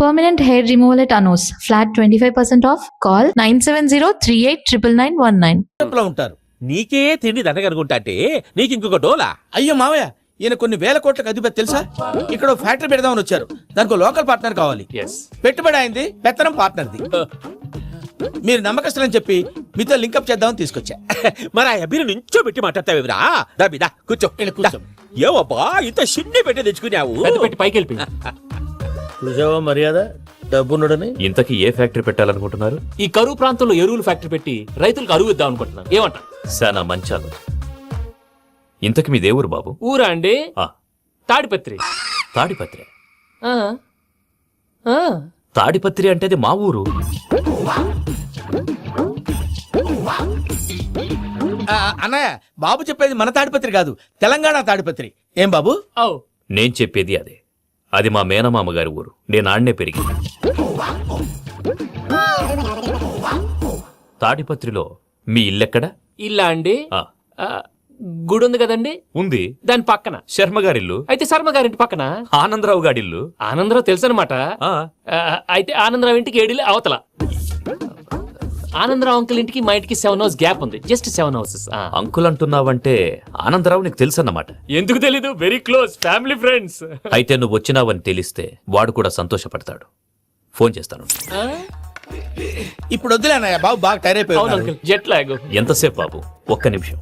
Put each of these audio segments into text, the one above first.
Permanent hair removal at Anos. Flat 25% off. Call 970-389919. లో ఉంటారు. నీకే తిండి దండగనుకుంటా అంటే నీకు ఇంకొక డోలా. అయ్యో మావయ్య, ఈయన కొన్ని వేల కోట్లకు అధిపతి తెలుసా? ఇక్కడ ఓ ఫ్యాక్టరీ పెడదామని వచ్చారు. దానికి లోకల్ పార్ట్నర్ కావాలి. పెట్టుబడి అయింది, పెత్తనం పార్ట్నర్ది. మీరు నమ్మకస్తులని చెప్పి మీతో లింకప్ చేద్దామని తీసుకొచ్చా. మరి ఆ అబ్బిని నుంచో పెట్టి మాట్లాడతావేమిరా? దాబిదా కూర్చో. కూర్చో. ఏవబ్బా ఇంత సిన్ని పెట్టి తెచ్చుకున్నావు? పెట్టి పైకి వెళ్ళి చూసావా మర్యాద డబ్బున్నడని. ఇంతకీ ఏ ఫ్యాక్టరీ పెట్టాలనుకుంటున్నారు? ఈ కరువు ప్రాంతంలో ఎరువులు ఫ్యాక్టరీ పెట్టి రైతులకు అరువు ఇద్దాం అనుకుంటున్నాను. ఏమంటా? శానా మంచాలు. ఇంతకి మీ దేవురు బాబు? ఊరా అండి? ఆ, తాడిపత్రి. తాడిపత్రి. ఆ, ఆ. తాడిపత్రి అంటే అది మా ఊరు. అన్నయ్య, బాబు చెప్పేది మన తాడిపత్రి కాదు, తెలంగాణ తాడిపత్రి. ఏం బాబు? ఓ, నేను చెప్పేది అదే. అది మా మేనమామ గారి ఊరు. నేను ఆడనే పెరిగింది. తాడిపత్రిలో మీ ఇల్లెక్కడ? ఇల్లా అండి? ఆ, ఆ, గుడి ఉంది కదండి, ఉంది. దాని పక్కన. శర్మ గారిల్లు. అయితే శర్మ గారింటి పక్కన ఆనందరావు గారిల్లు. ఆనందరావు తెలుసు అనమాట. ఆ, అయితే ఆనందరావు ఇంటికి 7 అవతల. ఆనందరావు అంకుల్ ఇంటికి మా ఇంటికి 7 హౌస్ గ్యాప్ ఉంది. Just 7 houses. అంకుల్ అంటున్నావంటే ఆనందరావు నీకు తెలుసన్నమాట. ఎందుకు తెలీదు? Very close family friends. అయితే నువ్వు వచ్చినావని తెలిస్తే వాడు కూడా సంతోషపడతాడు. ఫోన్ చేస్తాను. ఇప్పుడు వద్దులే అన్నయ్య, బాబు బాగా టైర్ అవును అయిపోయాడు. Uncle, jet lag. ఎంతసేపు బాబు? ఒక్క నిమిషం.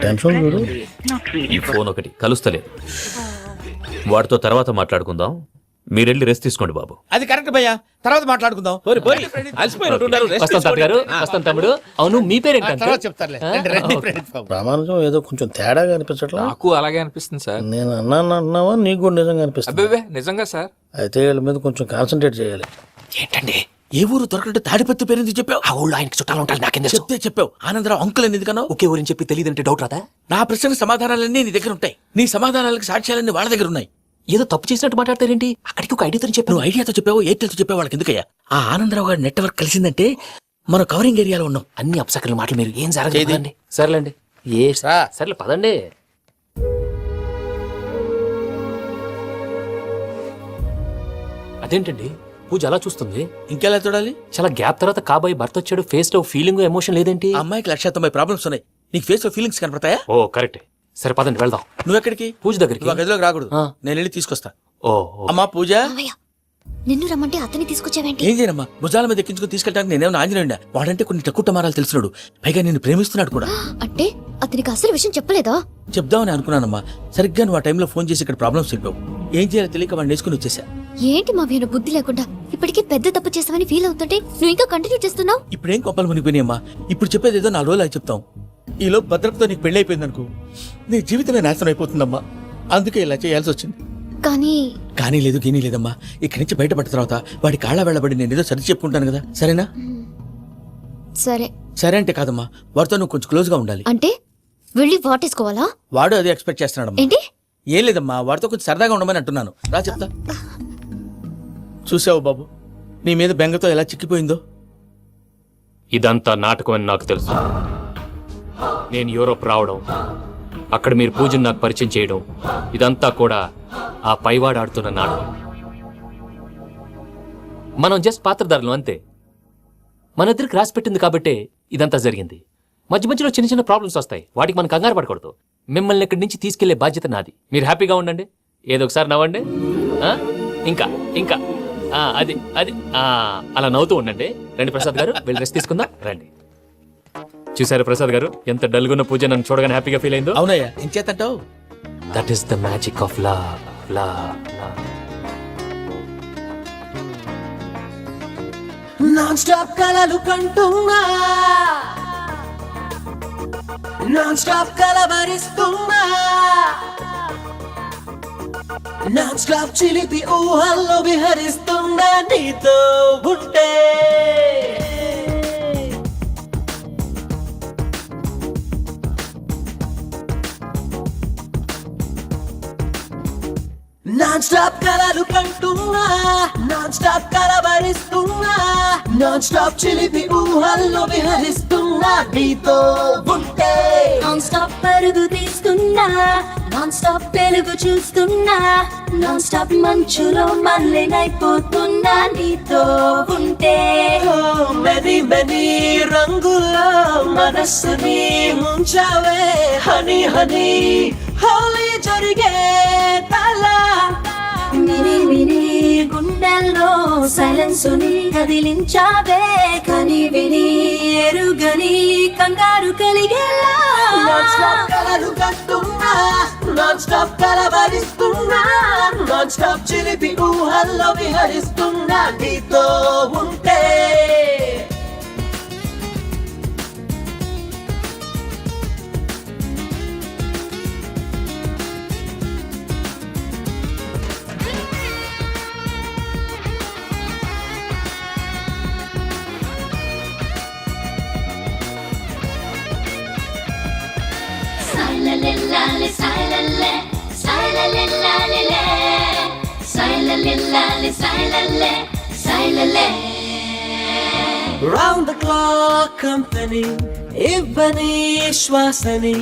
టెన్షన్ చూడు. ఈ ఫోన్ ఒకటి కలుస్తలేదు. వాడితో తర్వాత మాట్లాడుకుందాం. మీరెళ్ళి రెస్ట్ తీసుకోండి బాబు. అది కరెక్ట్ భయ్యా, తర్వాత మాట్లాడుకుందాం. అలసిపోయినట్టున్నారు. వస్తాం తాత గారు, వస్తాం తమ్ముడు. అవును, మీ పేరేంటి? తర్వాత చెప్తారులే. రండి, ఫ్రెండ్స్ బాబు. ప్రామాణికం ఏదో కొంచెం తేడాగా అనిపించట్లా? నాకు అలాగే అనిపిస్తుంది సార్. నేను అన్నావా నీకు కూడా నిజంగా అనిపిస్తుంది? అబ్బే నిజంగా సార్. అయితే వీళ్ళ మీద కొంచెం కాన్సన్ట్రేట్ చేయాలి. ఏంటండి? ఏ ఊరు దొరకట్టు తాడిపత్రి పేరు ఎందుకు చెప్పావు? ఆ ఊళ్ళో ఆయనకి చుట్టాలు ఉంటారు. నాకేం తెలుసు? చెప్తే చెప్పావు. ఆనందరావు అంకుల్ అని ఎందుకన్నావు? ఒకే ఊరిని చెప్పి తెలియదంటే డౌట్ రాదా? నా ప్రశ్నకు సమాధానాలన్నీ నీ దగ్గర ఉంటాయి. నీ సమాధానాలకు సాక్ష్యాలన్నీ వాళ్ళ దగ్గర ఉన్నాయి. ఏదో తప్పు చేసినట్టు మాట్లాడతారేంటి? అక్కడికి ఒక ఐడియాతో చెప్పి. నువ్వు ఐడియాతో చెప్పావు, ఎయిర్టెల్తో చెప్పావు, వాళ్ళకి ఎందుకయ్యా? ఆ ఆనందరావు గారి నెట్వర్క్ కలిసిందంటే మనం కవరింగ్ ఏరియాలో ఉన్నాం. అన్ని అప్సకర్ల మాటలు మీరు ఏం జరగదండి. సర్లేండి. సర్లే పదండి. అదేంటండి పూజ అలా చూస్తుంది? ఇంకెలా చూడాలి? చాలా గ్యాప్ తర్వాత కాబోయే భర్త వచ్చాడు. ఫేస్ లో ఫీలింగ్ ఎమోషన్ లేదేంటి? ఆ అమ్మాయికి 190 ప్రాబ్లమ్స్ ఉన్నాయి. నీకు ఫేస్ లో ఫీలింగ్స్ కనపడతాయా? ఓ కరెక్ట్. సరే పదండి వెళ్దాం. నువ్వెక్కడికి? పూజ దగ్గరికి. నువ్వు ఆ గదిలోకి రాకూడదు. ఆ. నేను వెళ్ళి తీసుకొస్తా. ఓ అమ్మా పూజ, మావయ్య, నిన్ను రమ్మంటే అతన్ని తీసుకొచ్చావేంటి? ఏం చేయనమ్మా? భుజాల మీద ఎక్కించుకుని తీసుకెళ్ళడానికి నేనేమన్నా ఆంజనేయుడా? వాడంటే కొన్ని తక్కువ మారాలు తెలిసినాడు. పైగా నేను ప్రేమిస్తున్నాడు కూడా. అంటే అతనికి అసలు విషయం చెప్పలేదా? చెప్దామని అనుకున్నానమ్మా. సరిగ్గా నువ్వు ఆ టైంలో ఫోన్ చేసి ఇక్కడ ప్రాబ్లమ్స్ చెప్పావు. ఏం చేయాలో తెలియక వాడిని నేర్చుకుని వచ్చేసా. ఏంటి మావయ్య బుద్ధి లేకుండా? ఇప్పటికే పెద్ద తప్పు చేస్తామని ఫీల్ అవుతుంటే నువ్వు ఇంకా కంటిన్యూ చేస్తున్నావు. ఇప్పుడేం కొప్పలు మునిగిపోయినాయమ్మా. ఇప్పుడు చెప్పేది ఏదో 4 రోజులు అని చెప్తాం. ఈలో భద్రతతో నీకు పెళ్లి అయిపోయింది అనుకో, నీ జీవితమే నాశనం అయిపోతుందమ్మా. అందుకే ఇలా చేయాల్సి వచ్చింది. కానీ లేదు, గీనీ లేదమ్మా. ఇక్కడి నుంచి బయటపడ్డ తర్వాత వాడి కాళ్ళ వెళ్ళబడి నేను ఏదో సరి చెప్పుకుంటాను కదా, సరేనా? సరే సరే అంటే కాదమ్మా, వాడితో నువ్వు కొంచెం క్లోజ్ గా ఉండాలి. అంటే వెళ్ళి వాటేసుకోవాలా? వాడు అదే ఎక్స్పెక్ట్ చేస్తున్నాడమ్మా. ఏంటి? ఏం లేదమ్మా, వాడితో కొంచెం సరదాగా ఉండమని అంటున్నాను. రా చెప్తా. చూసావు బాబు, నీ మీద బెంగతో ఎలా చిక్కిపోయిందో. ఇదంతా నాటకం అని నాకు తెలుసు. నేను యూరోప్ రావడం, అక్కడ మీరు పూజను నాకు పరిచయం చేయడం, ఇదంతా కూడా ఆ పైవాడు ఆడుతున్న నాటకం. మనం జస్ట్ పాత్రధారులు అంతే. మన ఇద్దరికి రాసి పెట్టింది కాబట్టే ఇదంతా జరిగింది. మధ్య మధ్యలో చిన్న చిన్న ప్రాబ్లమ్స్ వస్తాయి. వాటికి మనం కంగారు పడకూడదు. మిమ్మల్ని ఇక్కడి నుంచి తీసుకెళ్లే బాధ్యత నాది. మీరు హ్యాపీగా ఉండండి. ఏదో ఒకసారి నవ్వండి. ఇంకా ఇంకా అది అది అలా నవ్వుతూ ఉండండి. రండి ప్రసాద్ గారు, వెళ్ళి రెస్ట్ తీసుకుందాం. రండి. చూసారు ప్రసాద్ గారు, ఎంత డల్గున్న పూజ నన్ను చూడగానే హ్యాపీగా ఫీల్ అయిందో. అవునయ్యా, ఏం చేతంటావు? That is the magic of love. Non stop కలలు కంటున్నా, నాన్ స్టాప్ కలవరిస్తున్నా, నాన్ స్టాప్ చిలిపి ఊహల్లో విహరిస్తున్నా నీతో ఉంటే. నాన్ స్టాప్ కలలు కంటున్నా నాన్ స్టాప్ కలవరిస్తున్నా నాన్ స్టాప్ చిలిపి ఊహల్లో విహరిస్తున్నా నీతో ఉంటే నాన్ స్టాప్ పరుగు తీస్తున్నా నాన్ స్టాప్ వెలుగు చూస్తున్నా నాన్ స్టాప్ మంచులో మల్లెనైపోతున్నా నీతో ఉంటే మెనీ మెనీ రంగుల్లో మనస్సుని ముంచావే హనీ హనీ హోలీ జరిగే తలా మినీ మినీ గుండెల్లో సైలెన్సుని కదిలించావే కని విని ఎరుగని కంగారు కలిగేలా నాన్ స్టాప్ కలలు కంటున్నా నాన్ స్టాప్ కలవరిస్తున్నా నాన్ స్టాప్ చిలిపి ఊహల్లో విహరిస్తున్నా నీతో ఉంటే సైలలెల్లాలే సైలల్లే సైలలెల్లాలే సైలలెల్లాలే సైలల్లే సైలల్లే రౌండ్ ద క్లాక్ కంపెనీ ఇవ్వని శ్వాసని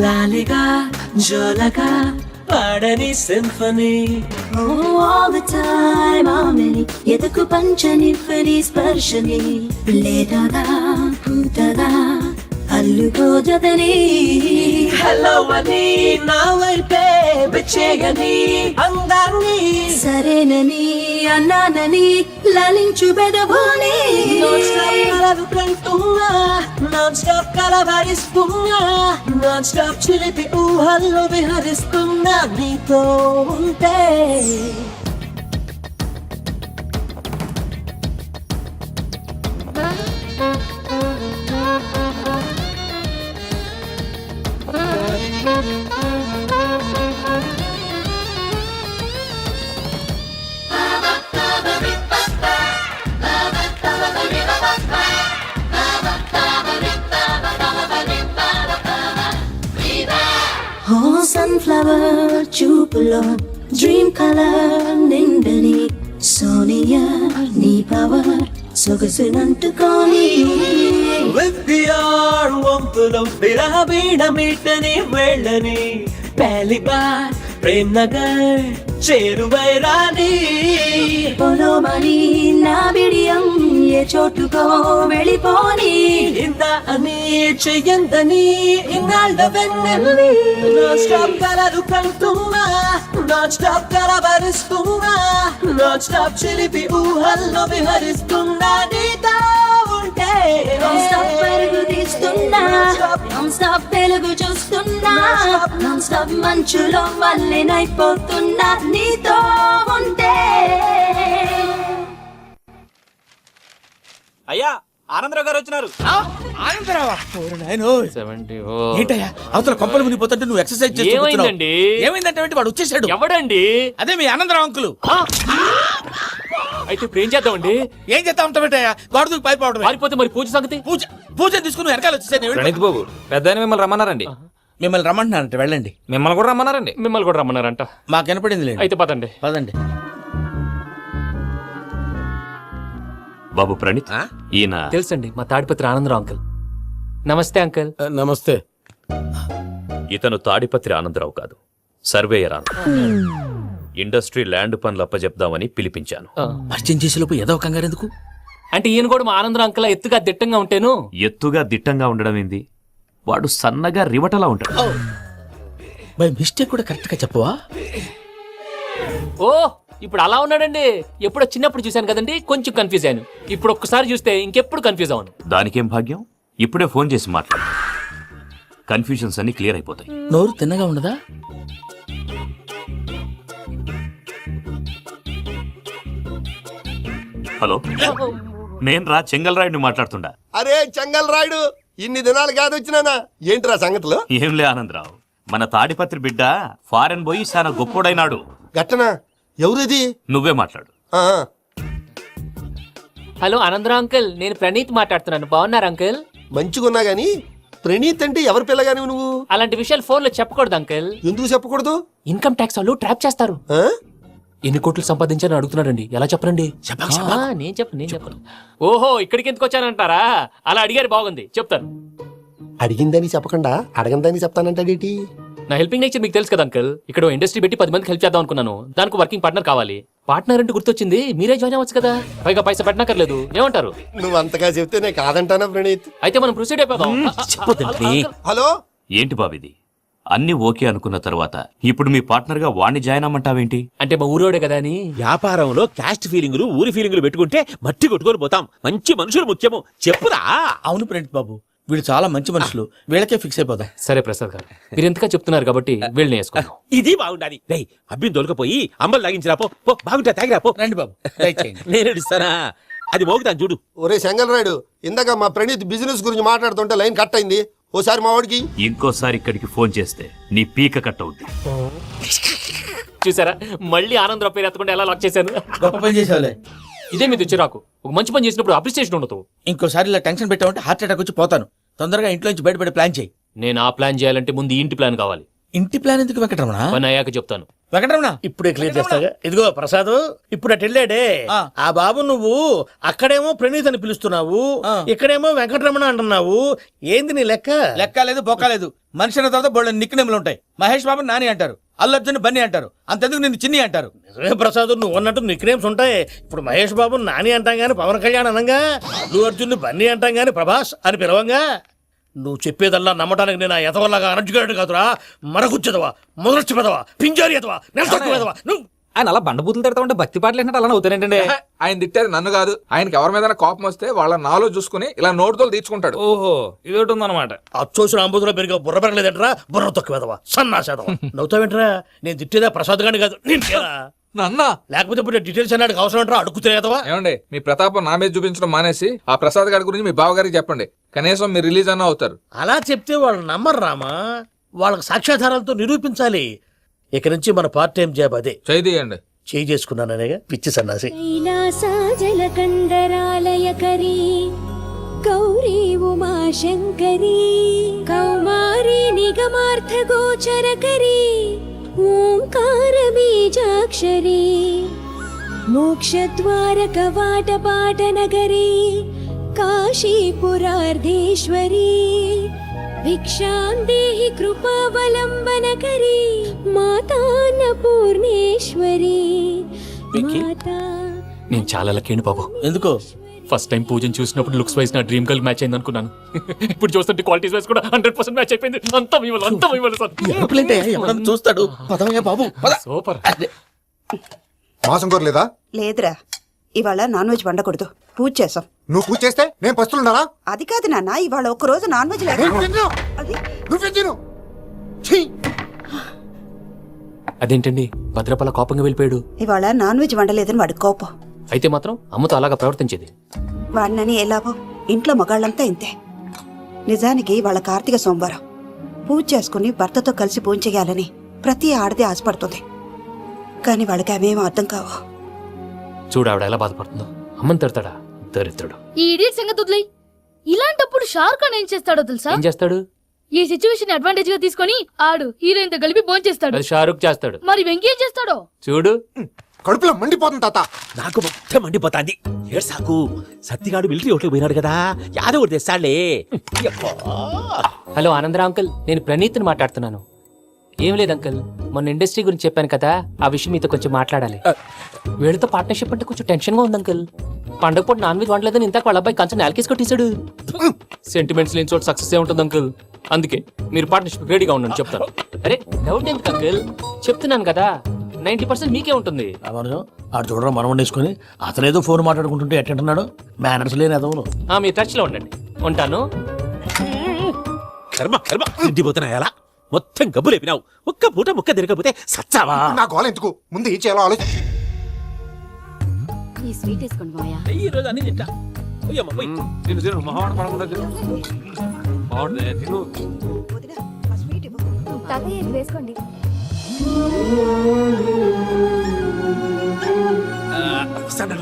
లాలిగా జోలగా పాడని సింఫనీ all the time ఆమెని ఎదుకు పంచని ఫరి స్పర్శని లేదగా పూతగా అల్లుకో జతని హలో అని నా వైపే బిచ్చేయని అందాన్ని సరేనని అన్నానని లలించు బెదవుని నాన్ స్టాప్ కలలు కంటున్నా నాన్ స్టాప్ కలవరిస్తున్నా నాన్ స్టాప్ చిలిపి ఊహల్లో విహరిస్తున్నా నీతో ఉంటే ఓ సన్ఫ్లవర్ చూపులో డ్రీమ్ కలర్ నిండని సోనియా నీ పవర్ సొగసునంటుకొని విద్యార్ వంపులో విరహబీణ మీటని వెళ్ళని పహలి బార్ ప్రేమ్ నగర్ చేరువై రాని పొలోమని నా బిడియం ఏ చోటుకో వెళ్ళిపోని ఇంత అని చెయ్యందని ఇన్నాళ్ళ వెన్నెల్ని నాన్ స్టాప్ కలలు కంటున్నా నాన్ స్టాప్ కలవరిస్తున్నా నాన్ స్టాప్ చిలిపి ఊహల్లో విహరిస్తున్నా నీతో ఉంటే నాన్ స్టాప్ పరుగు తీస్తున్నా నాన్ స్టాప్ వెలుగు చూస్తున్నా నాన్ స్టాప్ మంచులో మల్లెనైపోతున్నా నీతో ఉంటే అయ్యా ఆనందరావు గారు వచ్చినారు. ఆనందరావా ఏంటయ్యా అవతల కొంపలు మునిగిపోతుంటే నువ్వు ఎక్సర్సైజ్ చేస్తూ కూర్చున్నావు. ఏమైందండి? ఏమైందంటే ఏంటి, వాడు వచ్చేసాడు. ఎవడండి? అదే మీ ఆనందరావు అంకులు. అయితే ఇప్పుడు ఏం చేద్దామండి? ఏం చేస్తా ఉంటావేటయ్యా, వాడు దూకి పైపోవడమే. పారిపోతే మరి పూజ సంగతి? పూజ పూజ తీసుకుని నువ్వు వెనకాల వచ్చేసాను. ప్రణీత్ బాబు పెద్ద మిమ్మల్ని రమ్మన్నారండి. మిమ్మల్ని రమ్మంటున్నానంటే వెళ్ళండి. మిమ్మల్ని కూడా రమ్మన్నారండి. మిమ్మల్ని కూడా రమ్మన్నారంట. మాకు వినపడింది లేండి. అయితే పదండి. పదండి. బాబు ప్రణీత్, ఈయన తెలుసండి, మా తాడిపత్రి ఆనందరావు అంకుల్. నమస్తే అంకుల్. నమస్తే. ఇతను తాడిపత్రి ఆనందరావు కాదు, సర్వేయర్ ఆనందరావు. ఇండస్ట్రీ ల్యాండ్ పనులు అప్పజెప్దామని పిలిపించాను. పరిచయం చేసేలోపు ఏదో కంగారు ఎందుకు? అంటే ఈయన కూడా మా ఆనందరావు అంకుల్ ఎత్తుగా దిట్టంగా ఉంటేను. ఎత్తుగా దిట్టంగా ఉండడం ఏంది, వాడు సన్నగా రివటలా ఉంటాడు. బై మిస్టేక్ కూడా కరెక్ట్ గా చెప్పవా? ఓ ఇప్పుడు అలా ఉన్నాడండి. ఎప్పుడో చిన్నప్పుడు చూశాను కదండి, కొంచెం కన్ఫ్యూజ్ అయ్యాను. ఇప్పుడు ఒక్కసారి చూస్తే ఇంకెప్పుడు కన్ఫ్యూజ్ అవ్వను. దానికేం భాగ్యం, ఇప్పుడే ఫోన్ చేసి మాట్లాడు. కన్ఫ్యూజన్స్ అన్ని క్లియర్ అయిపోతాయి. నోరు తిన్నగా ఉండదా? హలో, నేను రా చెంగల్రాయుడిని మాట్లాడుతుండా. అరే చెంగల్ రాయుడు, ఇన్ని దినాలు కాదు వచ్చినానా? ఏంట్రా సంగతులు? ఏంలే ఆనందరావు, మన తాడిపత్రి బిడ్డ ఫారెన్ పోయి చాలా గొప్పోడైనాడు. గట్టనా? ఎవరిది? నువ్వే మాట్లాడు. ఆ, హలో ఆనందరావు అంకుల్, నేను ప్రణీత్ మాట్లాడుతున్నాను. బాగున్నారు అంకుల్? మంచిగున్నా గాని ప్రణీత్ అంటే ఎవరి పిల్లగాని నువ్వు? అలాంటి విషయాలు ఫోన్లో చెప్పకూడదు అంకుల్. ఎందుకు చెప్పకూడదు? ఇన్కమ్ ట్యాక్స్ వాళ్ళు ట్రాప్ చేస్తారు. ఆ? ఎన్ని కోట్లు సంపాదించాలని అడుగుతున్నాడండి, ఎలా చెప్పరండి? నేను చెప్పను. ఓహో, ఇక్కడికి ఎందుకు వచ్చానంటారా? అలా అడిగారు, బాగుంది, చెప్తాను. అడిగిందని చెప్పకుండా అడగందని చెప్తానంటాడేటి? నా హెల్పింగ్ నేచర్ మీకు తెలుసు కదా అంకల్. ఇక్కడ ఇండస్ట్రీ పెట్టి 10 మందికి హెల్ప్ చేద్దాం అనుకున్నాను. దానికి వర్కింగ్ పార్ట్నర్ కావాలి. పార్ట్నర్ అంటే గుర్తొచ్చింది, మీరే జాయిన్ అవ్వచ్చు కదా, పైగా పైసా పెట్టనక్కర్లేదు. ఏమంటారు? నువ్వు అంతగా చెప్తే నేను కాదంటానా ప్రణీత్? అయితే మనం ప్రొసీడ్ అయిపోదాం. చెప్పదండి. హలో, ఏంటి బాబిది? అన్ని ఓకే అనుకున్న తర్వాత ఇప్పుడు మీ పార్ట్నర్ గా వాణ్ణి జాయిన్ అమ్మంటావేంటి? అంటే మా ఊరోడే కదా అని. వ్యాపారంలో క్యాస్ట్ ఫీలింగులు, ఊరి ఫీలింగులు పెట్టుకుంటే మట్టి కొట్టుకొని పోతాం. మంచి మనుషులు ముఖ్యము. చెప్పురా. అవును ప్రణీత్ బాబు, వీళ్ళు చాలా మంచి మనుషులు, వీళ్ళకే ఫిక్స్ అయిపోదాం. సరే ప్రసాద్ గారు, మీరు ఎంతగా చెప్తున్నారు కాబట్టి వీళ్ళని వేసుకుందాం. ఇది బాగుండాలి. రై, అబ్బిని దొలకపోయి అమ్మలు లాగించిరా పో. పో, బాగుంటా తాగిరా పో. రండి బాబు, దయచేయండి. నేను ఇస్తానా? అది మోగుతాను చూడు. ఒరే చెంగల్ రాయుడు, ఇందాక మా ప్రణీత్ బిజినెస్ గురించి మాట్లాడుతుంటే లైన్ కట్ అయింది. ఓసారి మా వాడికి ఇంకోసారి ఇక్కడికి ఫోన్ చేస్తే నీ పీక కట్ అవుద్ది. చూసారా, మళ్ళీ ఆనందరావు పేరు ఎత్తకుండా ఎలా లాక్ చేశాను. గొప్ప పని చేసేవాళ్ళే. ఇదే మీద చిరాకు. ఒక మంచి పని చేసినప్పుడు అప్రిసియేషన్ ఉండదు. ఇంకోసారి ఇలా టెన్షన్ పెట్టామంటే హార్ట్ అటాక్ వచ్చి పోతాను. తొందరగా ఇంట్లో నుంచి బయటపడే ప్లాన్ చేయి. నేను ఆ ప్లాన్ చేయాలంటే ముందు ఈ ఇంటి ప్లాన్ కావాలి. ఇంటి ప్లాన్ ఎందుకు వెంకటరమణ? పని అయ్యాక చెప్తాను. వెంకటరమణ, ఇప్పుడే క్లియర్ చేస్తాగా. ఇదిగో ప్రసాద్, ఇప్పుడు అటు వెళ్ళాడే ఆ బాబు, నువ్వు అక్కడేమో ప్రణీత్ అని పిలుస్తున్నావు, ఇక్కడేమో వెంకటరమణ అంటున్నావు. ఏంది నీ లెక్క? లెక్క లేదు, బొక్క లేదు. మనిషి అన్న తర్వాత బోళ్ళ నిక్నెములు ఉంటాయి. మహేష్ బాబు నాని అంటారు, అల్లు అర్జున్ బన్నీ అంటారు, అంతెందుకు నిన్ను చిన్ని అంటారు. నిజమే ప్రసాద్, నువ్వు అన్నట్టు నిక్నేమ్స్ ఉంటాయి. ఇప్పుడు మహేష్ బాబు నాని అంటాం గాని పవన్ కళ్యాణ్ అనంగా, అల్లు అర్జున్ బన్నీ అంటాం గాని ప్రభాస్ అని పిలవంగా. నువ్వు చెప్పేదల్లా నమ్మటానికి నేను ఆ ఎతవల్లాగా అనర్జుగాడు కాదురా. మరగుచ్చదవా, మొదలచ్చి పెదవా, పింజారి ఎదవా, నెలసొక్కు పెదవా నువ్వు. ఆయన అలా బండబూతులు తిడతా ఉంటే భక్తి పాటలు ఏంటంటే అలా అవుతానంటే. ఆయన తిట్టేది నన్ను కాదు, ఆయనకి ఎవరి మీద కోపం వస్తే వాళ్ళ నాలో చూసుకుని ఇలా నోటుతో తీర్చుకుంటాడు. ఓహో, ఇది ఒకటి ఉందన్నమాట. అచ్చోసిన అంబుధులో పెరిగా బుర్ర పెరగలేదంటరా, బుర్ర తొక్కు పెదవా, సన్నాసేదవా. నవ్వుతావేంట్రా? నేను తిట్టేదా ప్రసాద్ గాని కాదు, నిన్నేరా. నన్నా లేకపోతే ఇప్పుడు డీటెయిల్స్ అన్నాడు అవసరం అంటారా? అడుగుతాయేదవా. ఏమండి, మీ ప్రతాపం నా మీద చూపించడం మానేసి ఆ ప్రసాద్ గారి గురించి మీ బావగారికి చెప్పండి. కనీసం మీరు రిలీజ్ అన్న అవుతారు. అలా చెప్తే వాళ్ళు నమ్మరు రామా, వాళ్ళకి సాక్ష్యాధారాలతో నిరూపించాలి. ఇక నుంచి మన పార్ట్ టైం జాబ్ అదే. చేయండి. చేయి చేసుకున్నాననేగా పిచ్చి సన్నాసి. కైలాసాజలకండరాలయకరీ గౌరీ ఉమాశంకరీ కౌమారీ నిగమార్థగోచరకరీ ఓంకార బీజాక్షరీ మోక్షద్వారకవాటపాటనగరీ కాశీపురార్ధేశ్వరీ భిక్షాం దేహి కృపావలంబనకరీ మాతాన్నపూర్ణేశ్వరీ మాతా. నేను చాలా లక్కీ బాబు. ఎందుకో? ఫస్ట్ టైం పూజను చూసినప్పుడు లుక్స్ వైజ్ నా డ్రీమ్ గర్ల్ మ్యాచ్ అయింది అనుకున్నాను. ఇప్పుడు చూస్తుంటే క్వాలిటీస్ వైజ్ కూడా 100% మ్యాచ్ అయిపోయింది. అంతా ఇవ్వాలి సార్. ఎవడన్నా చూస్తాడు. పదవయ్యా బాబు, పద. సూపర్. మాసం కోరలేదా? లేదురా, ఇవాళ నాన్ వెజ్ వండకూడదు, పూజ చేసాం. నువ్వు పూజ చేస్తే నేను పస్తులున్నారా? అది కాదు నాన్న, ఇవాళ ఒక్కరోజు నాన్ వెజ్ లేదు. నువ్వే తిను. అదేంటండి, భద్రపల కోపంగా వెళ్ళిపోయాడు. ఇవాళ నాన్ వెజ్ వండలేదని వాడి కోపం. అయితే మాత్రం అమ్మతో అలాగా ప్రవర్తించేది. వాడినని ఎలాగో ఇంట్లో మగాళ్ళంతా ఇంతే. నిజానికి వాళ్ళ కార్తీక సోమవారం పూజ చేసుకుని భర్తతో కలిసి పూజ చేయాలని ప్రతి ఆడది ఆశపడుతుంది. కానీ వాళ్ళకి అవేమో అర్థం కావు. చూడు ఆవిడ ఎలా బాధపడుతుందో. అమ్మని తిడతాడా దరిద్రుడు. ఈ ఇడియట్ సంగతి వదిలేయ్. ఇలాంటప్పుడు షారుఖ్ ఖాన్ ఏం చేస్తాడో తెలుసా? ఏం చేస్తాడు? ఈ సిచ్యువేషన్ అడ్వాంటేజ్ గా తీసుకొని ఆడు హీరోయిన్ తో కలిపి బోన్ చేస్తాడు. అది షారుఖ్ చేస్తాడు. మరి వెంకీ ఏం చేస్తాడో చూడు. కడుపులో మండిపోతుంది తాత. నాకు మొత్తం మండిపోతాంది. ఏడు సాకు, సత్తిగాడు మిలిటరీ ఓట్లకు పోయినాడు కదా, యాదవ్ ఒకటి తెస్తాడులే. హలో ఆనందరా అంకుల్, నేను ప్రణీత్ని మాట్లాడుతున్నాను. ఏం లేదు అంకుల్, మొన్న ఇండస్ట్రీ గురించి చెప్పాను కదా, ఆ విషయం మీతో కొంచెం మాట్లాడాలి. వీళ్ళతో పార్ట్నర్షిప్ అంటే కొంచెం టెన్షన్ గా ఉంది అంకుల్. పండగ పూట నాన్ వెజ్ వండలేదని ఇంతకు వాళ్ళ అబ్బాయి కంచెం నేలకేసి కొట్టేశాడు. సెంటిమెంట్స్ లేని చోట సక్సెస్ ఏ ఉంటుంది అంకుల్. అందుకే మీరు పార్ట్నర్షిప్ రెడీగా ఉండండి చెప్తాను. అరే డౌట్ ఎందుకు అంకుల్, చెప్తున్నాను కదా, 90% మీకే ఉంటుంది. ఆడు చూడడం మనం వండేసుకుని అతనేదో ఫోన్ మాట్లాడుకుంటుంటే ఎట్టంటున్నాడు. మేనర్స్ లేని అదవులు. మీ టచ్ లో ఉండండి. ఉంటాను. కర్మ కర్మ, తిండిపోతున్నాయి అలా మొత్తం గబ్బు లేపినావు. ఒక్క పూట ముక్క తిరగకపోతే సచ్చావా? నా గోల ఎందుకు, ముందు ఏం చేయాలో ఆలోచించు. ఈ స్వీట్ వేసుకోండి మాయా. ఈ రోజు అన్ని తింటా. ఓయమ్మ, ఓయ్. తిను తిను, మొహమాట పడకుండా తిను. బాగుంటుంది, తిను. వదినా, ఆ స్వీట్ ఇవ్వు. తాతయ్య ఇది వేసుకోండి.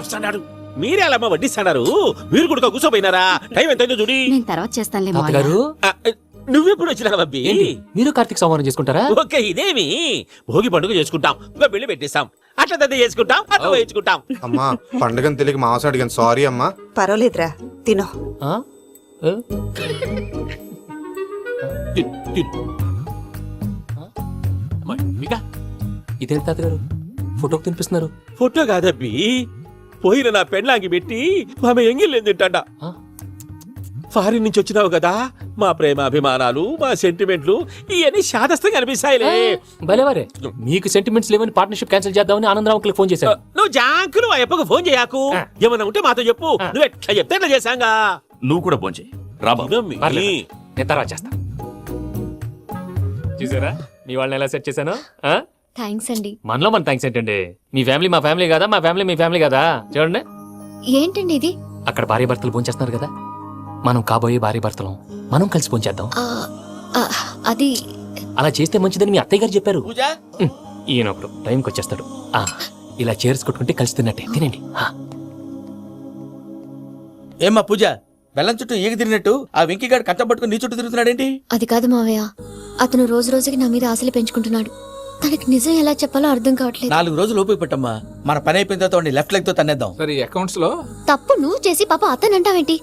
వస్తాడు. మీరే అలా అమ్మ వడ్డిస్తాడారు. మీరు కూడా కూర్చోపోయినారా? టైం ఎంతైందో చూడి. నేను తర్వాత చేస్తానులే మాయా. తాతగారు, నువ్వెప్పుడు వచ్చినా బబ్బి? ఏంటి మీరు కార్తీక సంహారం చేసుకుంటారా? ఓకే, ఇదేమి భోగి పండుగ చేసుకుంటాం, ఇంకా పెళ్లి పెట్టేస్తాం. అట్లా దద్ద చేసుకుంటాం అట్లా వేయించుకుంటాం. అమ్మా పండుగని తెలియక మాంసం అడిగాను సారీ అమ్మా. పర్వాలేదురా తినో. ఆ? ఏ? ఇదేంటి తాతగారు ఫోటోకి తినిపిస్తున్నారు? ఫోటో కాదబ్బి, పోయిన నా పెళ్ళాంగి పెట్టి ఆమె ఎంగిల్లేం తింటాడ. ఆ? ఫారిన్ నుంచి వచ్చినావు కదా, మా ప్రేమ అభిమానాలు మా సెంటిమెంట్లు ఇవన్నీ శాదస్తంగా అనిపిస్తాయిలే. భలేవారే, మీకు సెంటిమెంట్స్ లేవని పార్ట్నర్షిప్ క్యాన్సిల్ చేద్దామని ఆనందరావు అంకుల్కి ఫోన్ చేశాను. నువ్వు జాంకులు ఆ అప్పకు ఫోన్ చేయకు. ఏమన్నా ఉంటే మాతో చెప్పు. నువ్వు ఎట్లా చెప్తే ఎట్లా చేశాంగా. నువ్వు కూడా పోంచే రాబా. పర్లేదు, నేను తర్వాత చేస్తా. చూసారా మీ వాళ్ళని ఎలా సెట్ చేశాను? ఆ? థ్యాంక్స్ అండి. మనలో మన థ్యాంక్స్ ఏంటండి? మీ ఫ్యామిలీ మా ఫ్యామిలీ కదా, మా ఫ్యామిలీ మీ ఫ్యామిలీ కదా. చూడండి, ఏంటండి ఇది? అక్కడ భార్య భర్తలు భోంచేస్తున్నారు కదా, మనం కాబోయే భార్య భర్తలు మనం కలిసి భోంచేద్దాం. ఆ, ఆ, అది అలా చేస్తే మంచిదని మీ అత్తయ్య గారు చెప్పారు. పూజ ఈయన ఒకడు టైంకి వచ్చేస్తాడు. ఆ, ఇలా చేర్స్ కొట్టుకుంటే కలిసి తిన్నట్టే. తినండి. ఆ. ఏమ్మా పూజ, బెల్లం చుట్టూ ఈగ తిరిగినట్టు ఆ వెంకీగాడు కట్టం పట్టుకుని నీ చుట్టూ తిరుగుతున్నాడేంటి? అది కాదు మావయ్య, అతను రోజు రోజుకి నా మీద ఆశలు పెంచుకుంటున్నాడు. తనకి నిజం ఎలా చెప్పాలో అర్థం కావట్లేదు. 4 రోజులు ఓపిక పట్టమ్మా, మన పని అయిపోయిన తర్వాత వాడిని లెఫ్ట్ లెగ్ తో తన్నేద్దాం. సరే అకౌంట్స్ లో తప్పు నువ్వు చేసి పాప అతను అంటావేంటి?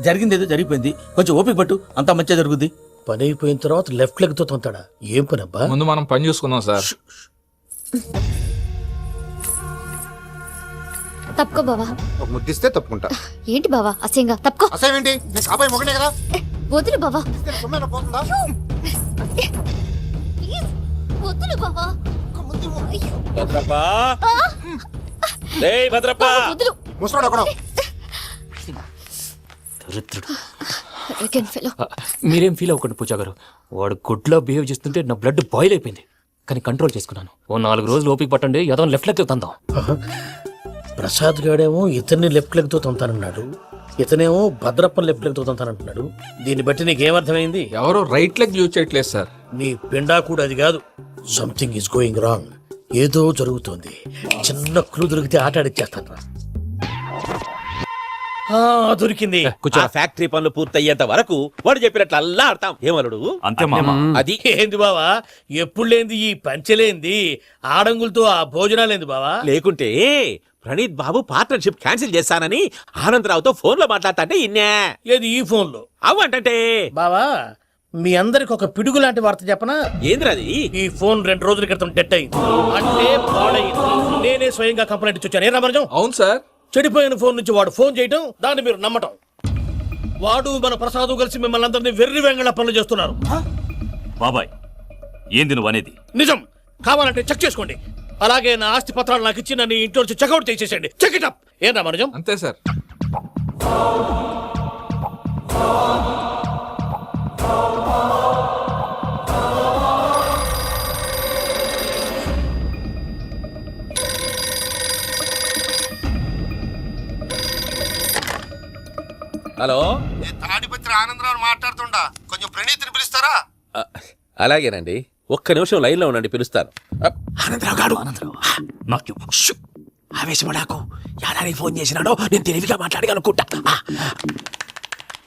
జరిగింది ఏదో జరిగిపోయింది, కొంచెం ఓపిక పట్టు, అంతా మంచిగా జరుగుద్ది. పని అయిపోయిన తర్వాత లెఫ్ట్ లెగ్ తో తొంతాడా? ఏం పని అబ్బా? ముందు మనం పని చూసుకుందాం సార్. తప్పుకో బావా. ఒక ముద్దిస్తే తప్పుకుంటా. ఏంటి బావా అసహ్యంగా? తప్పుకో. అసేమేంటి కాబోయే మొగనే కదా, వదులు బావా. సొమ్మేనా పోతుందా? ప్లీజ్, వదులు బావా. అయ్యో. భద్రప్పా, డేయ్ భద్రప్పా, వదులు. ముసరాడు అక్కడ. దరిద్రుడు. Arrogant fellow. మీరేం ఫీల్ అవ్వకండి పూజా గారు, వాడు గుడ్లో బిహేవ్ చేస్తుంటే నా బ్లడ్ బాయిల్ అయిపోయింది. కానీ కంట్రోల్ చేసుకున్నాను. ఓ 4 రోజులు ఓపిక పట్టండి, ఏదో లెఫ్ట్ లెగ్ తందాం. ప్రసాద్ గాడేమో ఇతన్ని లెఫ్ట్ లెగ్ తో తొంతానన్నాడు, ఇతనేమో భద్రప్ప లెఫ్ట్ లెగ్ తో తొంతానంటున్నాడు. దీన్ని బట్టి నీకేమర్థమైంది? ఎవరో రైట్ లెగ్ యూజ్ చేయట్లేదు సార్. నీ పిండా కూడా అది కాదు. Something is going wrong. ఏదో జరుగుతోంది. చిన్న క్లూ దొరికితే ఆట ఆడిచ్చేస్తాను రా. దొరికింది. ఆ ఫ్యాక్టరీ పనులు పూర్తయ్యేంత వరకు వాడు చెప్పినట్లు అల్లా ఆడతాం. ఏమలుడు అంతే మామ. అది ఏంది బావా, ఎప్పుడు లేంది ఈ పంచలేంది, ఆడంగులతో ఆ భోజనాలేంది బావా? లేకుంటే ప్రణీత్ బాబు పార్ట్నర్షిప్ క్యాన్సిల్ చేస్తానని ఆనందరావుతో ఫోన్ లో మాట్లాడతాంటే ఇన్నే. ఏది ఈ ఫోన్ లో? అవ్వంటే బావా, మీ అందరికి ఒక పిడుగు లాంటి వార్త చెప్పనా? ఏంద్రది? ఈ ఫోన్ 2 రోజుల క్రితం డెడ్ అయింది, అంటే పాడైంది. నేనే స్వయంగా కంప్లైంట్ ఇచ్చి వచ్చాను. ఏ రామరాజం? అవును సార్. చెడిపోయిన ఫోన్ నుంచి వాడు ఫోన్ చేయటం, దాన్ని మీరు నమ్మటం. వాడు మన ప్రసాదు కలిసి మిమ్మల్ని అందరినీ వెర్రి వెంగళ పనులు చేస్తున్నారు. బాబాయ్ ఏంది నువ్వు అనేది? నిజం. కావాలంటే చెక్ చేసుకోండి. అలాగే నా ఆస్తి పత్రాలు నాకు ఇచ్చి నన్ను ఇంట్లో నుంచి చెక్అౌట్ చేసేసండి. Check it up. ఏం రామరాజం? అంతే సార్. హలో, తాడిపత్రి ఆనందరావు మాట్లాడుతుండా, కొంచెం ప్రణీతిని పిలుస్తారా? అలాగేనండి, ఒక్క నిమిషం లైన్ లో ఉండండి, పిలుస్తాను. ఆనందరావు గాడు, నాకు ఆవేశపడాకు. యాదానికి ఫోన్ చేసినాడో నేను తెలివిగా మాట్లాడగలనుకుంటా.